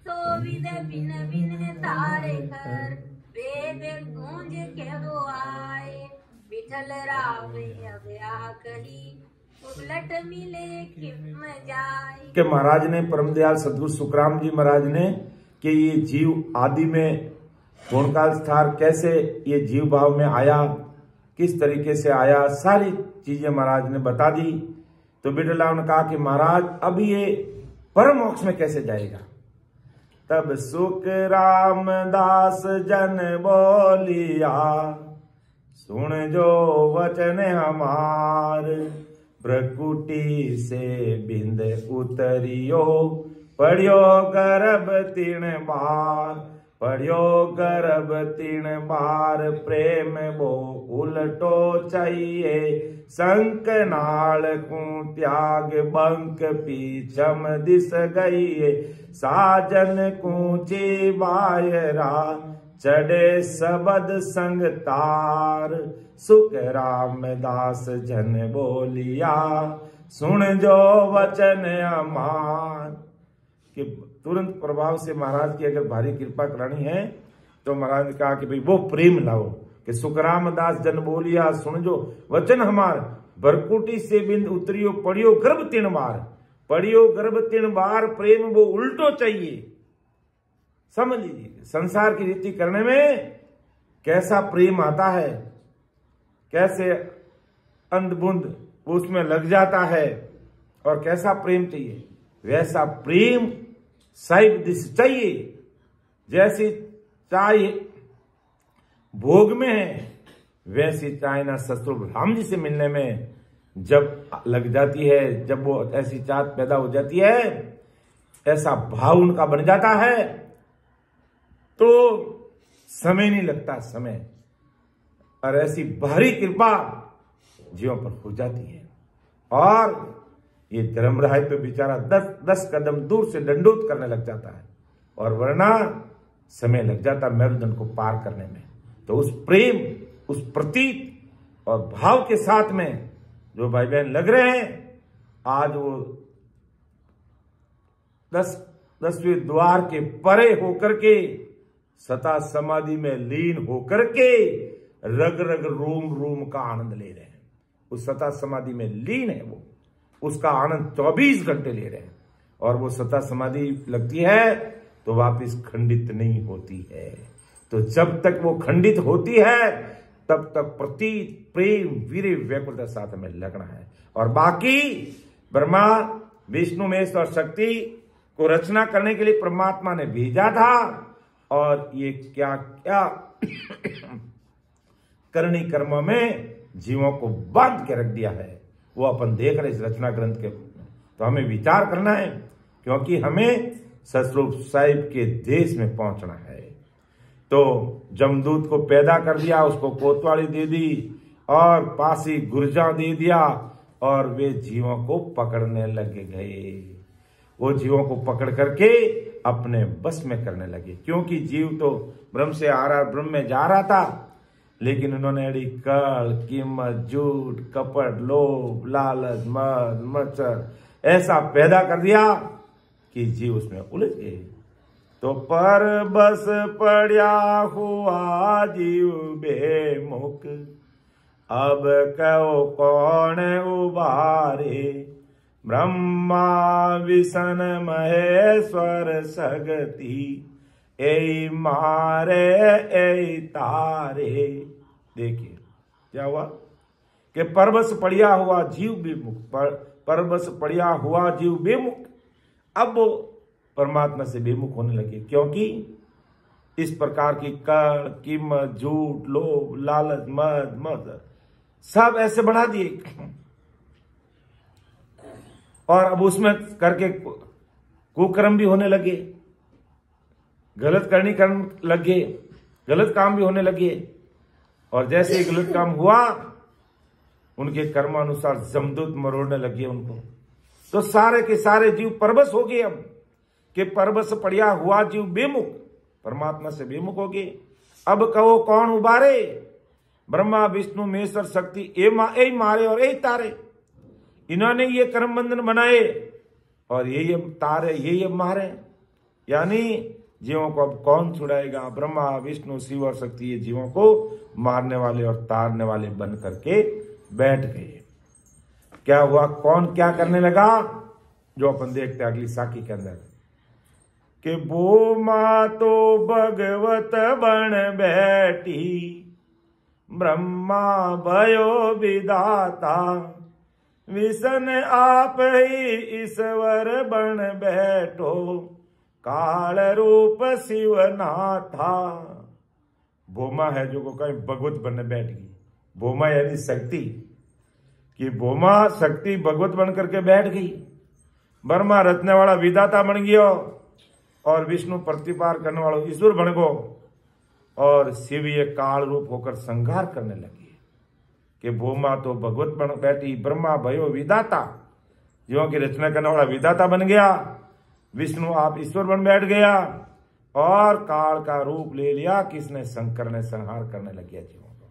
सो विद बिन बिन तारे कर, वेद गूंज के वो आए, विठल रावे अब आ कही, उलट मिले किम जाय। के महाराज ने, परम दयाल सदगुरु सुखराम जी महाराज ने, कि ये जीव आदि में गुणकाल स्थार कैसे ये जीव भाव में आया, किस तरीके से आया, सारी चीजें महाराज ने बता दी। तो बिरला ने कहा कि महाराज अब ये परम मोक्ष में कैसे जाएगा। तब सुख रामदास जन बोलिया, सुन जो वचन हमार, प्रकुटी से बिंद उतरियो, पढ़ियो गर्भ 3 बार, पढ़ियो गर्भ 3 बार, प्रेम वो उलटो चाहिए, संक नाल को त्याग बंक पीछम दिस गई, साजन कूची बायरा, चढ़े सबद संग तार, सुख रामदास जन बोलिया, सुन जो वचन अमान। कि तुरंत प्रभाव से महाराज की अगर भारी कृपा करानी है तो महाराज ने कहा कि भाई वो प्रेम लाओ, कि सुख रामदास जन बोलिया, सुन जो वचन हमार, भरकुटी से बिंद उतरियो, पढ़ियो गर्भ 3 बार, पढ़ियो गर्भ 3 बार, प्रेम वो उल्टो चाहिए। समझ लीजिए संसार की रीति करने में कैसा प्रेम आता है, कैसे अंधबुंद वो उसमें लग जाता है, और कैसा प्रेम चाहिए, वैसा प्रेम साहिब दिस चाहिए। जैसी चाय भोग में है, वैसी चाय ना ससुर राम जी से मिलने में जब लग जाती है, जब वो ऐसी चाहत पैदा हो जाती है, ऐसा भाव उनका बन जाता है, तो समय नहीं लगता समय, और ऐसी भारी कृपा जीवों पर हो जाती है। और ये धर्मराय तो बेचारा 10 कदम दूर से दंडोत करने लग जाता है, और वरना समय लग जाता मेरुदंड को पार करने में। तो उस प्रेम, उस प्रतीत और भाव के साथ में जो भाई बहन लग रहे हैं, आज वो 10वें द्वार के परे होकर के, सता समाधि में लीन होकर के, रग रग रोम रोम का आनंद ले रहे हैं। उस सता समाधि में लीन है वो, उसका आनंद 24 घंटे ले रहे हैं। और वो सता समाधि लगती है तो वापस खंडित नहीं होती है। तो जब तक वो खंडित होती है तब तक प्रतीत प्रेम वीर व्याकुलता साथ में लगना है। और बाकी ब्रह्मा विष्णु महेश और शक्ति को रचना करने के लिए परमात्मा ने भेजा था, और ये क्या क्या करनी कर्म में जीवों को बांध के रख दिया है, वो अपन देख रहे इस रचना ग्रंथ के। तो हमें विचार करना है, क्योंकि हमें सतरूप साहिब के देश में पहुंचना है। तो जमदूत को पैदा कर दिया, उसको कोतवाली दे दी और पासी गुर्जा दे दिया, और वे जीवों को पकड़ने लगे गए। वो जीवों को पकड़ करके अपने बस में करने लगे, क्योंकि जीव तो ब्रह्म से आ रहा, ब्रह्म में जा रहा था, लेकिन उन्होंने अड़ी कल, कीमत, झूठ, कपट, लोभ, लालच, मद, मच्छर ऐसा पैदा कर दिया कि जीव उसमें उलझ गए। तो पर बस पड़ा हुआ जीव बेमुख, अब कहो कौन उबारे, ब्रह्मा विष्णु महेश्वर सगति, ए मारे ए तारे। देखिए क्या हुआ कि परबस पड़िया हुआ जीव बेमुख, परबस पड़िया हुआ जीव बेमुख। अब वो परमात्मा से विमुख होने लगे, क्योंकि इस प्रकार की कर, कीमत, झूठ, लोभ, लालच, मद मद सब ऐसे बढ़ा दिए और अब उसमें करके कुकर्म भी होने लगे, गलत करने लगे, गलत काम भी होने लगे। और जैसे ही गलत काम हुआ उनके कर्मानुसार जमदूत मरोड़ने लगे उनको। तो सारे के सारे जीव परबस हो गए। अब कि परबस पड़िया हुआ जीव बेमुख, परमात्मा से बेमुख हो गए। अब कहो कौन उबारे, ब्रह्मा विष्णु महेश्वर शक्ति ए मारे और ए तारे। इन्होंने ये कर्म बंधन बनाए और ये तारे, ये मारे। यानी जीवों को अब कौन छुड़ाएगा? ब्रह्मा विष्णु शिव और शक्ति ये जीवों को मारने वाले और तारने वाले बन करके बैठ गए। क्या हुआ? कौन क्या करने लगा? जो अपन देखते अगली साखी के अंदर कि भूमा तो भगवत बन बैठी, ब्रह्मा भयो विदाता, विष्ण आप ही ईश्वर बन बैठो, काल रूप शिवनाथा। भूमा है जो को कहीं भगवत बनने बैठ गई। भूमा यानी शक्ति, कि भूमा शक्ति भगवत बन करके बैठ गई। ब्रह्मा रचने वाला विधाता बन गयो और विष्णु प्रतिपार करने वाला ईश्वर बन गो और शिव ये काल रूप होकर संहार करने लगे। कि भूमा तो भगवत बन बैठी, ब्रह्मा भयो विधाता, जीवों की रचना करने वाला विधाता बन गया, विष्णु आप ईश्वर बन बैठ गया और काल का रूप ले लिया। किसने? शंकर ने संहार करने लग गया जीवों को।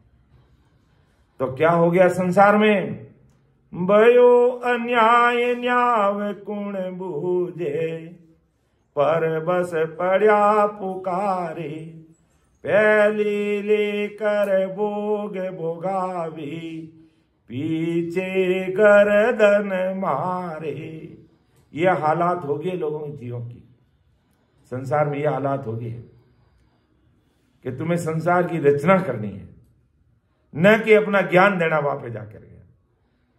तो क्या हो गया संसार में? भयो अन्याय न्याव कुण बूझे, पर बस पड़ा पुकारे, पहली लेकर भोग भोगावी, पीछे गर्दन मारे। ये हालात हो गए लोगों के जीवों की। संसार में ये हालात हो गए कि तुम्हें संसार की रचना करनी है, न कि अपना ज्ञान देना वहां पे जाकर के।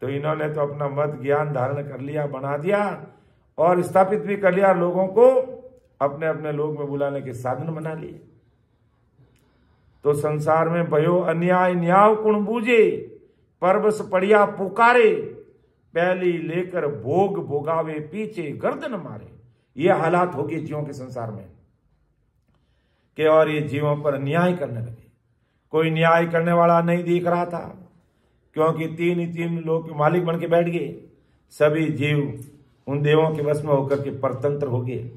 तो इन्होंने तो अपना मत ज्ञान धारण कर लिया, बना दिया और स्थापित भी कर लिया, लोगों को अपने अपने लोक में बुलाने के साधन बना लिए। तो संसार में भयो अन्याय न्याव कुण बूझे, परबस पड़िया पुकारे, पहली लेकर भोग भोगावे, पीछे गर्दन मारे। ये हालात हो गए जीवों के संसार में कि और ये जीवों पर अन्याय करने लगे। कोई न्याय करने वाला नहीं दिख रहा था, क्योंकि तीन ही तीन लोग के मालिक बन के बैठ गए। सभी जीव उन देवों के वश में होकर के परतंत्र हो गए।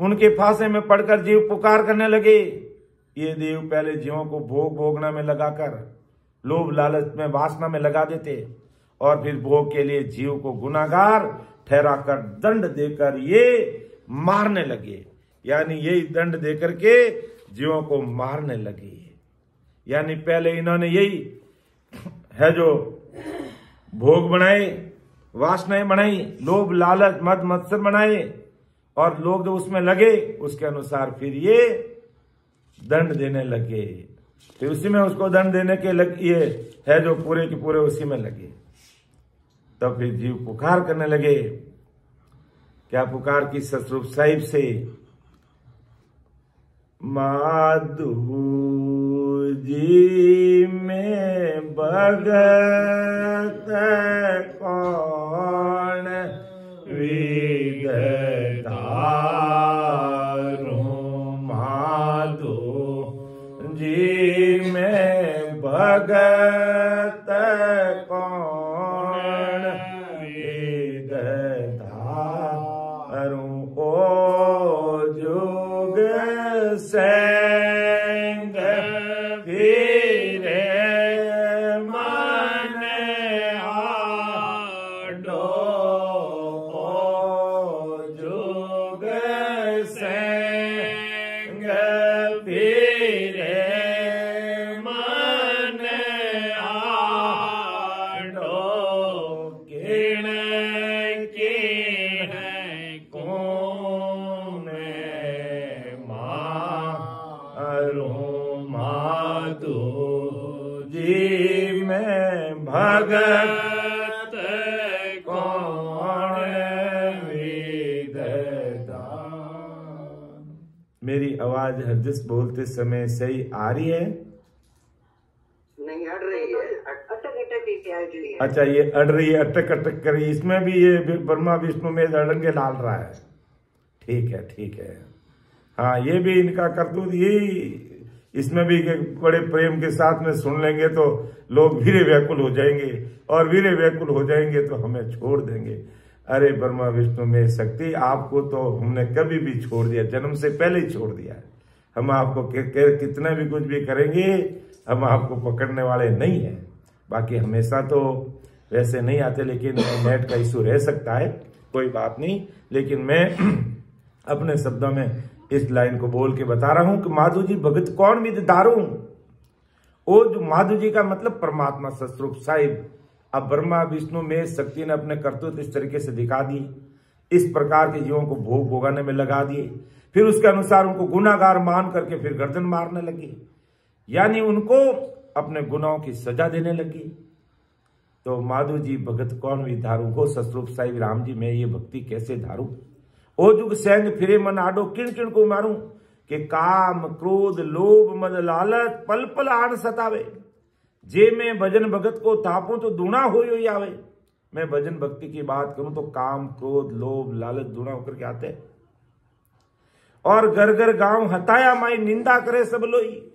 उनके फांसे में पड़कर जीव पुकार करने लगे। ये देव पहले जीवों को भोग भोगना में लगाकर, लोभ लालच में, वासना में लगा देते और फिर भोग के लिए जीव को गुनाहगार ठहराकर दंड देकर ये मारने लगे। यानी यही दंड देकर के जीवों को मारने लगे। यानी पहले इन्होंने यही है जो भोग बनाए, वासनाएं बनाई, लोभ लालच मद मत्सर बनाए और लोग जो उसमें लगे उसके अनुसार फिर ये दंड देने लगे। फिर उसी में उसको दंड देने के ये है जो पूरे के पूरे उसी में लगे। तब फिर जीव पुकार करने लगे। क्या पुकार की? सतरूप साहिब से, माधु जी में भगत कौन विगतारू, माधु जी में भगत कौन विगतारू, ओ जुग सेंग फिरे मन आडो, ओ जुग सेंग फिरे मन आडो, किण किण कौन माधु जी में भगत कौन विगता। आवाज हरजस बोलते समय सही आ रही है? नहीं अड़ रही है, अटक अटक के आ रही है। अच्छा, ये अड़ रही है, अटक अटक कर रही है। इसमें भी ये ब्रह्मा विष्णु में अड़ंगे डाल रहा है। ठीक है, ठीक है। हाँ, ये भी इनका करतूत यही। इसमें भी बड़े प्रेम के साथ में सुन लेंगे तो लोग वीरे व्याकुल हो जाएंगे, और वीरे व्याकुल हो जाएंगे तो हमें छोड़ देंगे। अरे ब्रह्मा विष्णु में शक्ति, आपको तो हमने कभी भी छोड़ दिया, जन्म से पहले ही छोड़ दिया है। हम आपको कितना भी कुछ भी करेंगे, हम आपको पकड़ने वाले नहीं है। बाकी हमेशा तो वैसे नहीं आते, लेकिन नेट का इशू रह सकता है, कोई बात नहीं। लेकिन मैं अपने शब्दों में इस लाइन को बोल के बता रहा हूं कि माधु जी भगत कौन विद दारू। वो जो माधु जी का मतलब परमात्मा सस्वरूप साहिब। अब ब्रह्मा विष्णु में शक्ति ने अपने कर्तव्य इस तरीके से दिखा दी, इस प्रकार के जीवों को भोग भोगाने में लगा दिए, फिर उसके अनुसार उनको गुनाहगार मान करके फिर गर्दन मारने लगी, यानी उनको अपने गुनाहों की सजा देने लगी। तो माधु जी भगत कौन भी धारू हो सस्वरूप साहिब राम जी, मैं ये भक्ति कैसे धारू। ओ जुग सैंग फिरे मन आडो, किण किण को मारूं कि काम क्रोध लोभ मद लालच पल पल आन सतावे। जे मैं भजन भगत को तापूं तो दूना हो आवे। मैं भजन भक्ति की बात करूं तो काम क्रोध लोभ लालच दूना होकर के आते। और घर घर गांव हताया माई निंदा करे सब लोई,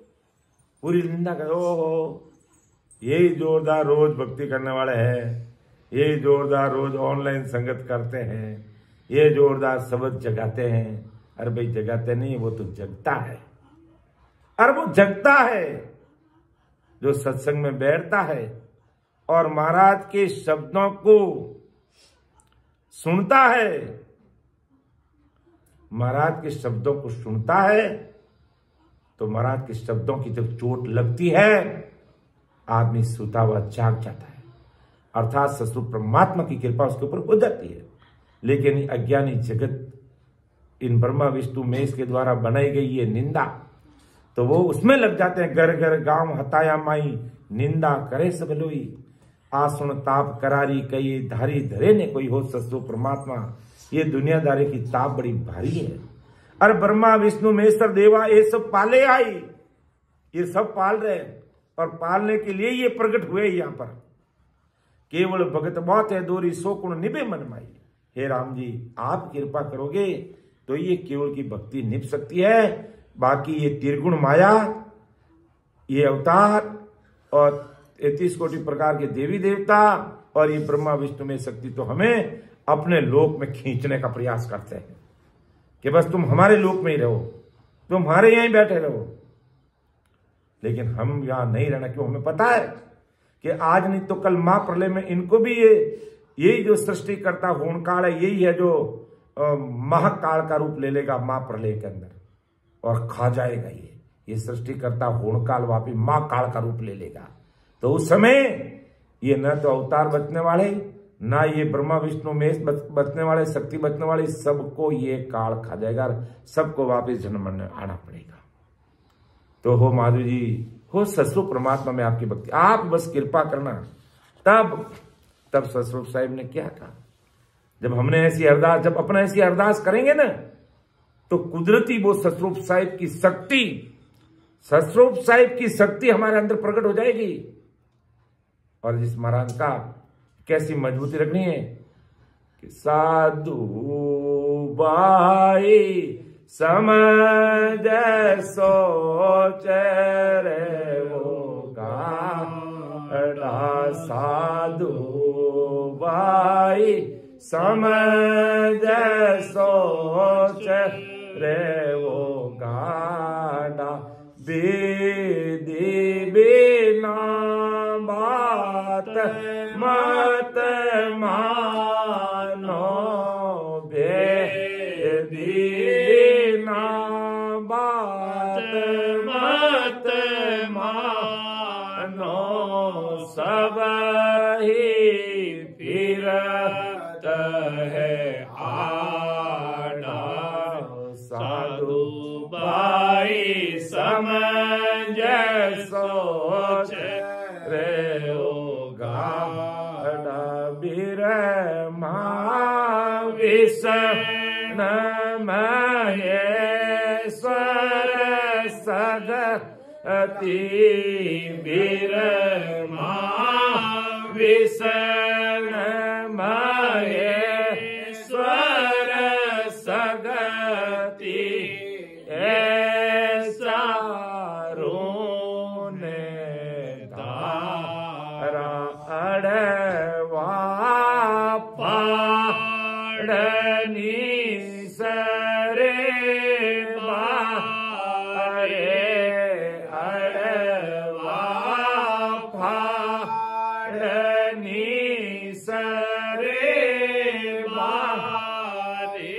पूरी निंदा करे। ओहो, यही जोरदार रोज भक्ति करने वाले हैं, ये जोरदार रोज ऑनलाइन संगत करते हैं, ये जोरदार शब्द जगाते हैं। अरे भाई जगाते नहीं, वो तो जगता है। अरे वो जगता है जो सत्संग में बैठता है और महाराज के शब्दों को सुनता है, महाराज के शब्दों को सुनता है, तो महाराज के शब्दों की जब चोट लगती है आदमी सूता हुआ जाग जाता है, अर्थात ससुर परमात्मा की कृपा उसके ऊपर हो जाती है। लेकिन अज्ञानी जगत इन ब्रह्मा विष्णु मेष के द्वारा बनाई गई ये निंदा, तो वो उसमें लग जाते हैं। घर घर गांव हताया माई निंदा करे सब लोई, आसुन ताप करारी कई धारी धरे ने कोई हो ससुर परमात्मा। ये दुनियादारी की ताप बड़ी भारी है। अरे ब्रह्मा विष्णु महेश्वर देवा ये सब पाले आई, ये सब पाल रहे हैं, और पालने के लिए ये प्रकट हुए यहाँ पर। केवल भगत बहुत है दोरी सो गुण निभे मन माई। हे राम जी, आप कृपा करोगे तो ये केवल की भक्ति निभ सकती है। बाकी ये त्रिगुण माया, ये अवतार और 33 कोटि प्रकार के देवी देवता और ये ब्रह्मा विष्णु में शक्ति तो हमें अपने लोक में खींचने का प्रयास करते हैं कि बस तुम हमारे लोक में ही रहो, तुम हमारे यहीं बैठे रहो। लेकिन हम यहां नहीं रहना, क्यों? हमें पता है कि आज नहीं तो कल महाप्रलय में इनको भी यही जो सृष्टि करता होनकाल है, यही है जो महाकाल का रूप ले लेगा महाप्रलय के अंदर और खा जाएगा। ये सृष्टि करता होनकाल वापी महाकाल का रूप ले लेगा। तो उस समय ये न तो अवतार बचने वाले, ना ये ब्रह्मा विष्णु महेश बचने वाले, शक्ति बचने वाले, सबको ये काल खा जाएगा, सबको वापिस जन्म में आना पड़ेगा। तो हो माधु जी, हो ससुर परमात्मा में आपकी भक्ति, आप बस कृपा करना। तब ससुर साहिब ने क्या कहा, जब हमने ऐसी अरदास, जब अपना ऐसी अरदास करेंगे ना, तो कुदरती वो ससुर साहिब की शक्ति, ससुर साहिब की शक्ति हमारे अंदर प्रकट हो जाएगी। और जिस महाराज का कैसी मजबूती रखनी है कि साधु बाई समझ सोच रे वो गाड़ा, साधु बाई समझ सोच रे वो गाड़ा, विधि बिना बात मत मानो, विधि बिना बात मत मानो, सब ही फिरत है आड़ा, साधु बाई समझ सोच रे ओ गाड़ा, बिरमा विष्णु महेश्वर सगति विरमा विषण महेश्वर सगति ऐसा रोने तारा अड़वा पाड़नी सरे बारे अड़वा पाड़नी सरे बारे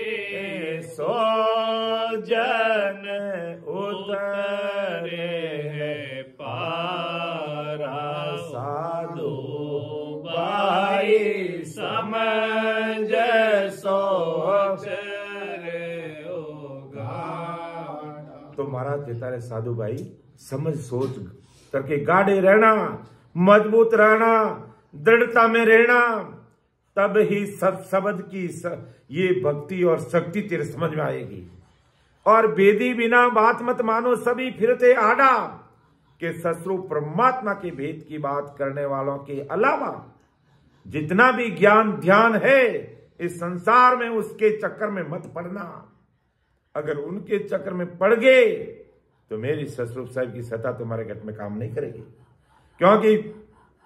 सो जन उतरे पारा साधु बाई समझ तो महाराज कहता है साधु भाई समझ सोच करके गाढ़े रहना, मजबूत रहना, दृढ़ता में रहना, तब ही सब शब्द की ये भक्ति और शक्ति तेरे समझ में आएगी। और भेदी बिना बात मत मानो सभी फिरते आड़ा के ससुर परमात्मा के भेद की बात करने वालों के अलावा जितना भी ज्ञान ध्यान है इस संसार में उसके चक्कर में मत पड़ना। अगर उनके चक्कर में पड़ गए तो मेरी ससुर साहिब की सत्ता तुम्हारे घट में काम नहीं करेगी, क्योंकि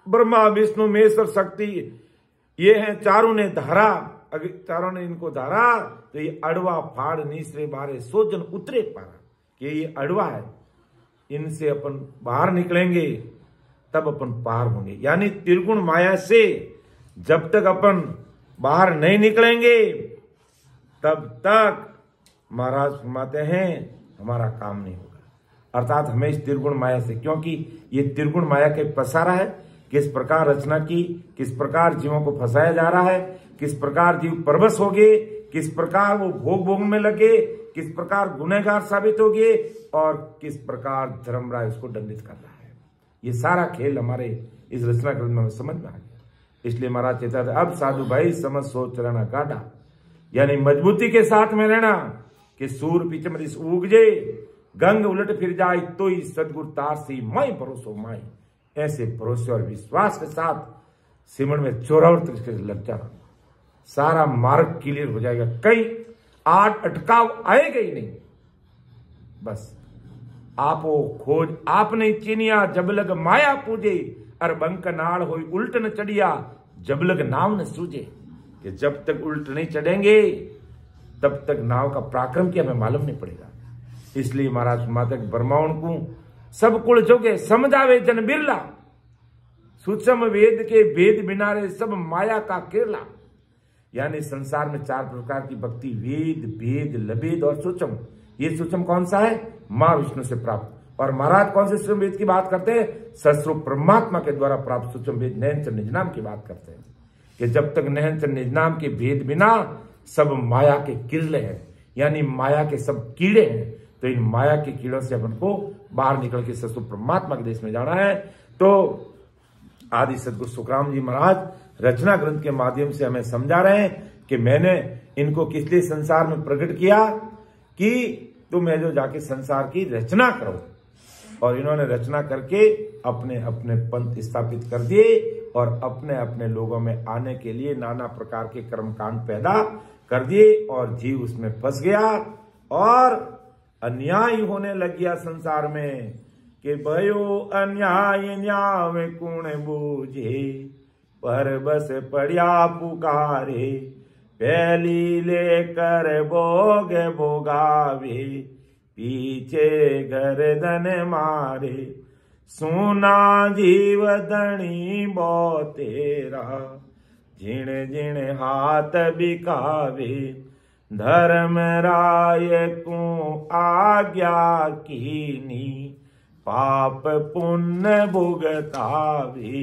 ब्रह्मा विष्णु महेश और शक्ति ये हैं चारों ने धारा। अगर चारों ने इनको धारा तो ये अड़वा फाड़ नीसरे बारे सोजन उतरे पारा कि ये अड़वा है, इनसे अपन बाहर निकलेंगे तब अपन पार होंगे। यानी त्रिगुण माया से जब तक अपन बाहर नहीं निकलेंगे तब तक महाराज फरमाते हैं हमारा काम नहीं होगा। अर्थात हमें इस त्रिगुण माया से, क्योंकि ये त्रिगुण माया के पसारा है, किस प्रकार रचना की, किस प्रकार जीवों को फंसाया जा रहा है, किस प्रकार जीव परवश हो गए, किस प्रकार वो भोग भोग में लगे, किस प्रकार गुनहगार साबित हो गए और किस प्रकार धर्मराय उसको दंडित कर रहा है। ये सारा खेल हमारे इस रचना ग्रंथ में समझ में आ गया। इसलिए महाराज कहता था अब साधु भाई समझ सोच रहना काटा, यानी मजबूती के साथ में रहना कि सूर पीछे मत उग जे गंग उलट फिर जाए तो ही सदगुरु तार सी माई भरोसो माई। ऐसे भरोसे और विश्वास के साथ सिमरण में चोरावर तरीके से लग जाना, सारा मार्ग क्लियर हो जाएगा, कई आठ अटकाव आएगा ही नहीं। बस आपो खोज आपने चिनिया जब लग माया पूजे अर बंक नाड़ होई उल्ट न चढ़िया जब लग नाव न सूझे। कि जब तक उल्ट नहीं चढ़ेंगे तब तक नाव का पराक्रम क्या हमें मालूम नहीं पड़ेगा। इसलिए महाराज माता ब्रह्माउण को सब कुल जोगे समझावे जन बिरला, सूक्ष्म वेद के वेद बिनारे सब माया का केरला। यानी संसार में चार प्रकार की भक्ति, वेद भेद लभेद और सूक्ष्म। ये सूक्ष्म कौन सा है? मां विष्णु से प्राप्त। और महाराज कौन से सूक्ष्म वेद की बात करते हैं? सस्रो परमात्मा के द्वारा प्राप्त सूक्ष्म वेद नयनचर निज नाम की बात करते हैं कि जब तक नयनचर निज नाम के भेद बिना सब माया के किरले हैं, यानी माया के सब कीड़े हैं। तो इन माया के कीड़ों से अपन को बाहर निकल के सस्रो परमात्मा के देश में जाना है। तो आदि सदगुरु सुखराम जी महाराज रचना ग्रंथ के माध्यम से हमें समझा रहे हैं कि मैंने इनको किस लिए संसार में प्रकट किया कि तुम है जो जाके संसार की रचना करो। और इन्होंने रचना करके अपने अपने पंथ स्थापित कर दिए और अपने अपने लोगों में आने के लिए नाना प्रकार के कर्मकांड पैदा कर दिए और जीव उसमें फंस गया और अन्याय होने लग गया संसार में कि भयो अन्याय न्याय कुण बूझे पर बस पड़िया पुकारे पहली लेकर भोग भोगावे पीछे गर्दन मारे सुना जीव धनी बो तेरा जिण जिण हाथ बिकावे धर्म राय को आज्ञा कीनी पाप पुण्य भुगतावे।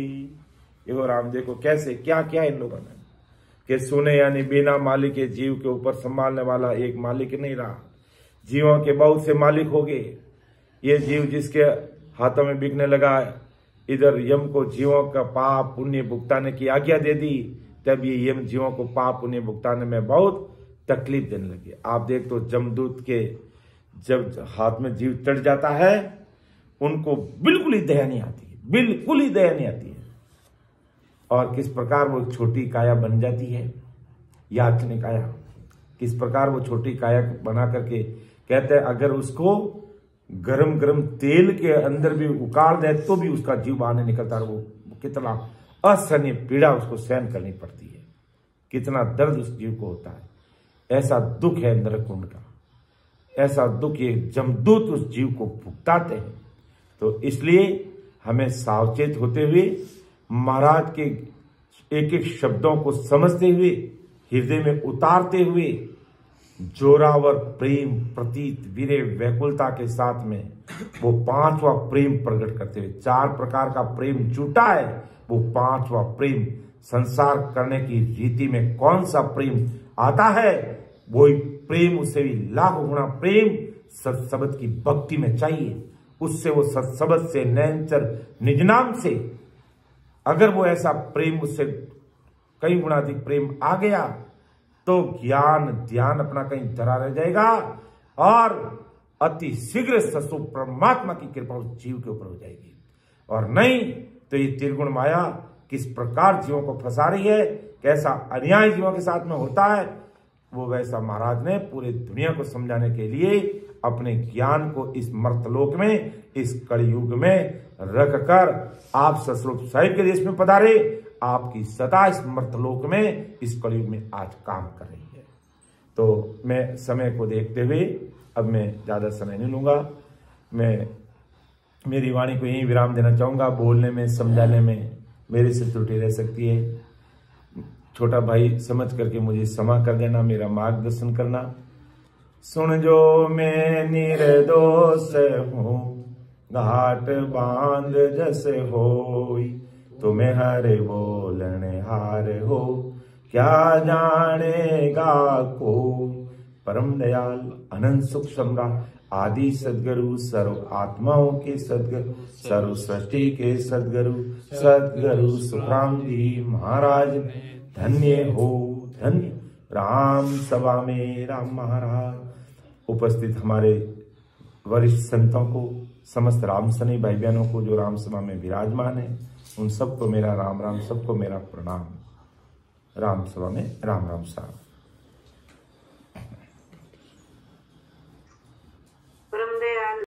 ये राम देखो कैसे क्या क्या इन लोगों ने कि सुने, यानी बिना मालिक के जीव के ऊपर संभालने वाला एक मालिक नहीं रहा, जीवों के बहुत से मालिक हो गए। ये जीव जिसके हाथों में बिकने लगा, इधर यम को जीवों का पाप पुण्य भुगताने की आज्ञा दे दी, तब ये यम जीवों को पाप पुण्य भुगताने में बहुत तकलीफ देने लगे। आप देख तो जमदूत के जब हाथ में जीव चढ़ जाता है उनको बिल्कुल ही दया नहीं आती है, बिल्कुल ही दया नहीं आती है। और किस प्रकार वो छोटी काया बन जाती है, याचनी काया, किस प्रकार वो छोटी काया बना करके कहते हैं अगर उसको गरम गरम तेल के अंदर भी उकाड़ दे तो भी उसका जीव बाहर नहीं निकलता। वो कितना असहनीय पीड़ा उसको सहन करनी पड़ती है, कितना दर्द उस जीव को होता है। ऐसा दुख है नरकुंड का, ऐसा दुख ये जमदूत उस जीव को भुगताते हैं। तो इसलिए हमें सावचेत होते हुए महाराज के एक एक शब्दों को समझते हुए, हृदय में उतारते हुए, जोरावर प्रेम प्रतीत वीरे व्याकुलता के साथ में वो पांचवा प्रेम प्रकट करते हुए, 4 प्रकार का प्रेम जुटा है, वो 5वां प्रेम संसार करने की रीति में कौन सा प्रेम आता है, वही प्रेम उससे भी लाखों गुना प्रेम सत्शब्द की भक्ति में चाहिए। उससे वो सत्शब्द से नैनचर निज नाम से अगर वो ऐसा प्रेम उससे कई गुना अधिक प्रेम आ गया तो ज्ञान ध्यान अपना कहीं धरा रह जाएगा और अति शीघ्र ससु परमात्मा की कृपा उस जीव के ऊपर हो जाएगी। और नहीं तो ये त्रिगुण माया किस प्रकार जीवों को फंसा रही है, कैसा अन्याय जीवों के साथ में होता है, वो वैसा महाराज ने पूरी दुनिया को समझाने के लिए अपने ज्ञान को इस मर्तलोक में, इस कलयुग में रखकर आप ससरूप साहिब के देश में पधारे। आपकी सदा इस मर्तलोक में, इस कलयुग में आज काम कर रही है। तो मैं समय को देखते हुए अब मैं ज्यादा समय नहीं लूंगा, मैं मेरी वाणी को यही विराम देना चाहूंगा। बोलने में, समझाने में मेरे से त्रुटि रह सकती है, छोटा भाई समझ करके मुझे क्षमा कर देना, मेरा मार्गदर्शन करना। सुन जो मैं निर्दोष हूँ, घाट बांध जैसे होई, तुम्हें हरे बोलने हार हो, क्या जानेगा को। परम दयाल अनंत सुख सम्राट आदि सदगुरु, सर्व आत्माओं के सदगुरु, सर्व सृष्टि के सदगुरु, सदगुरु सुखराम जी महाराज धन्य हो, धन्य। राम सभा में राम महाराज उपस्थित हमारे वरिष्ठ संतों को, समस्त राम सनी भाई बहनों को जो राम सभा में विराजमान है, उन सबको मेरा राम राम, सबको मेरा प्रणाम। राम सभा में राम राम साहब।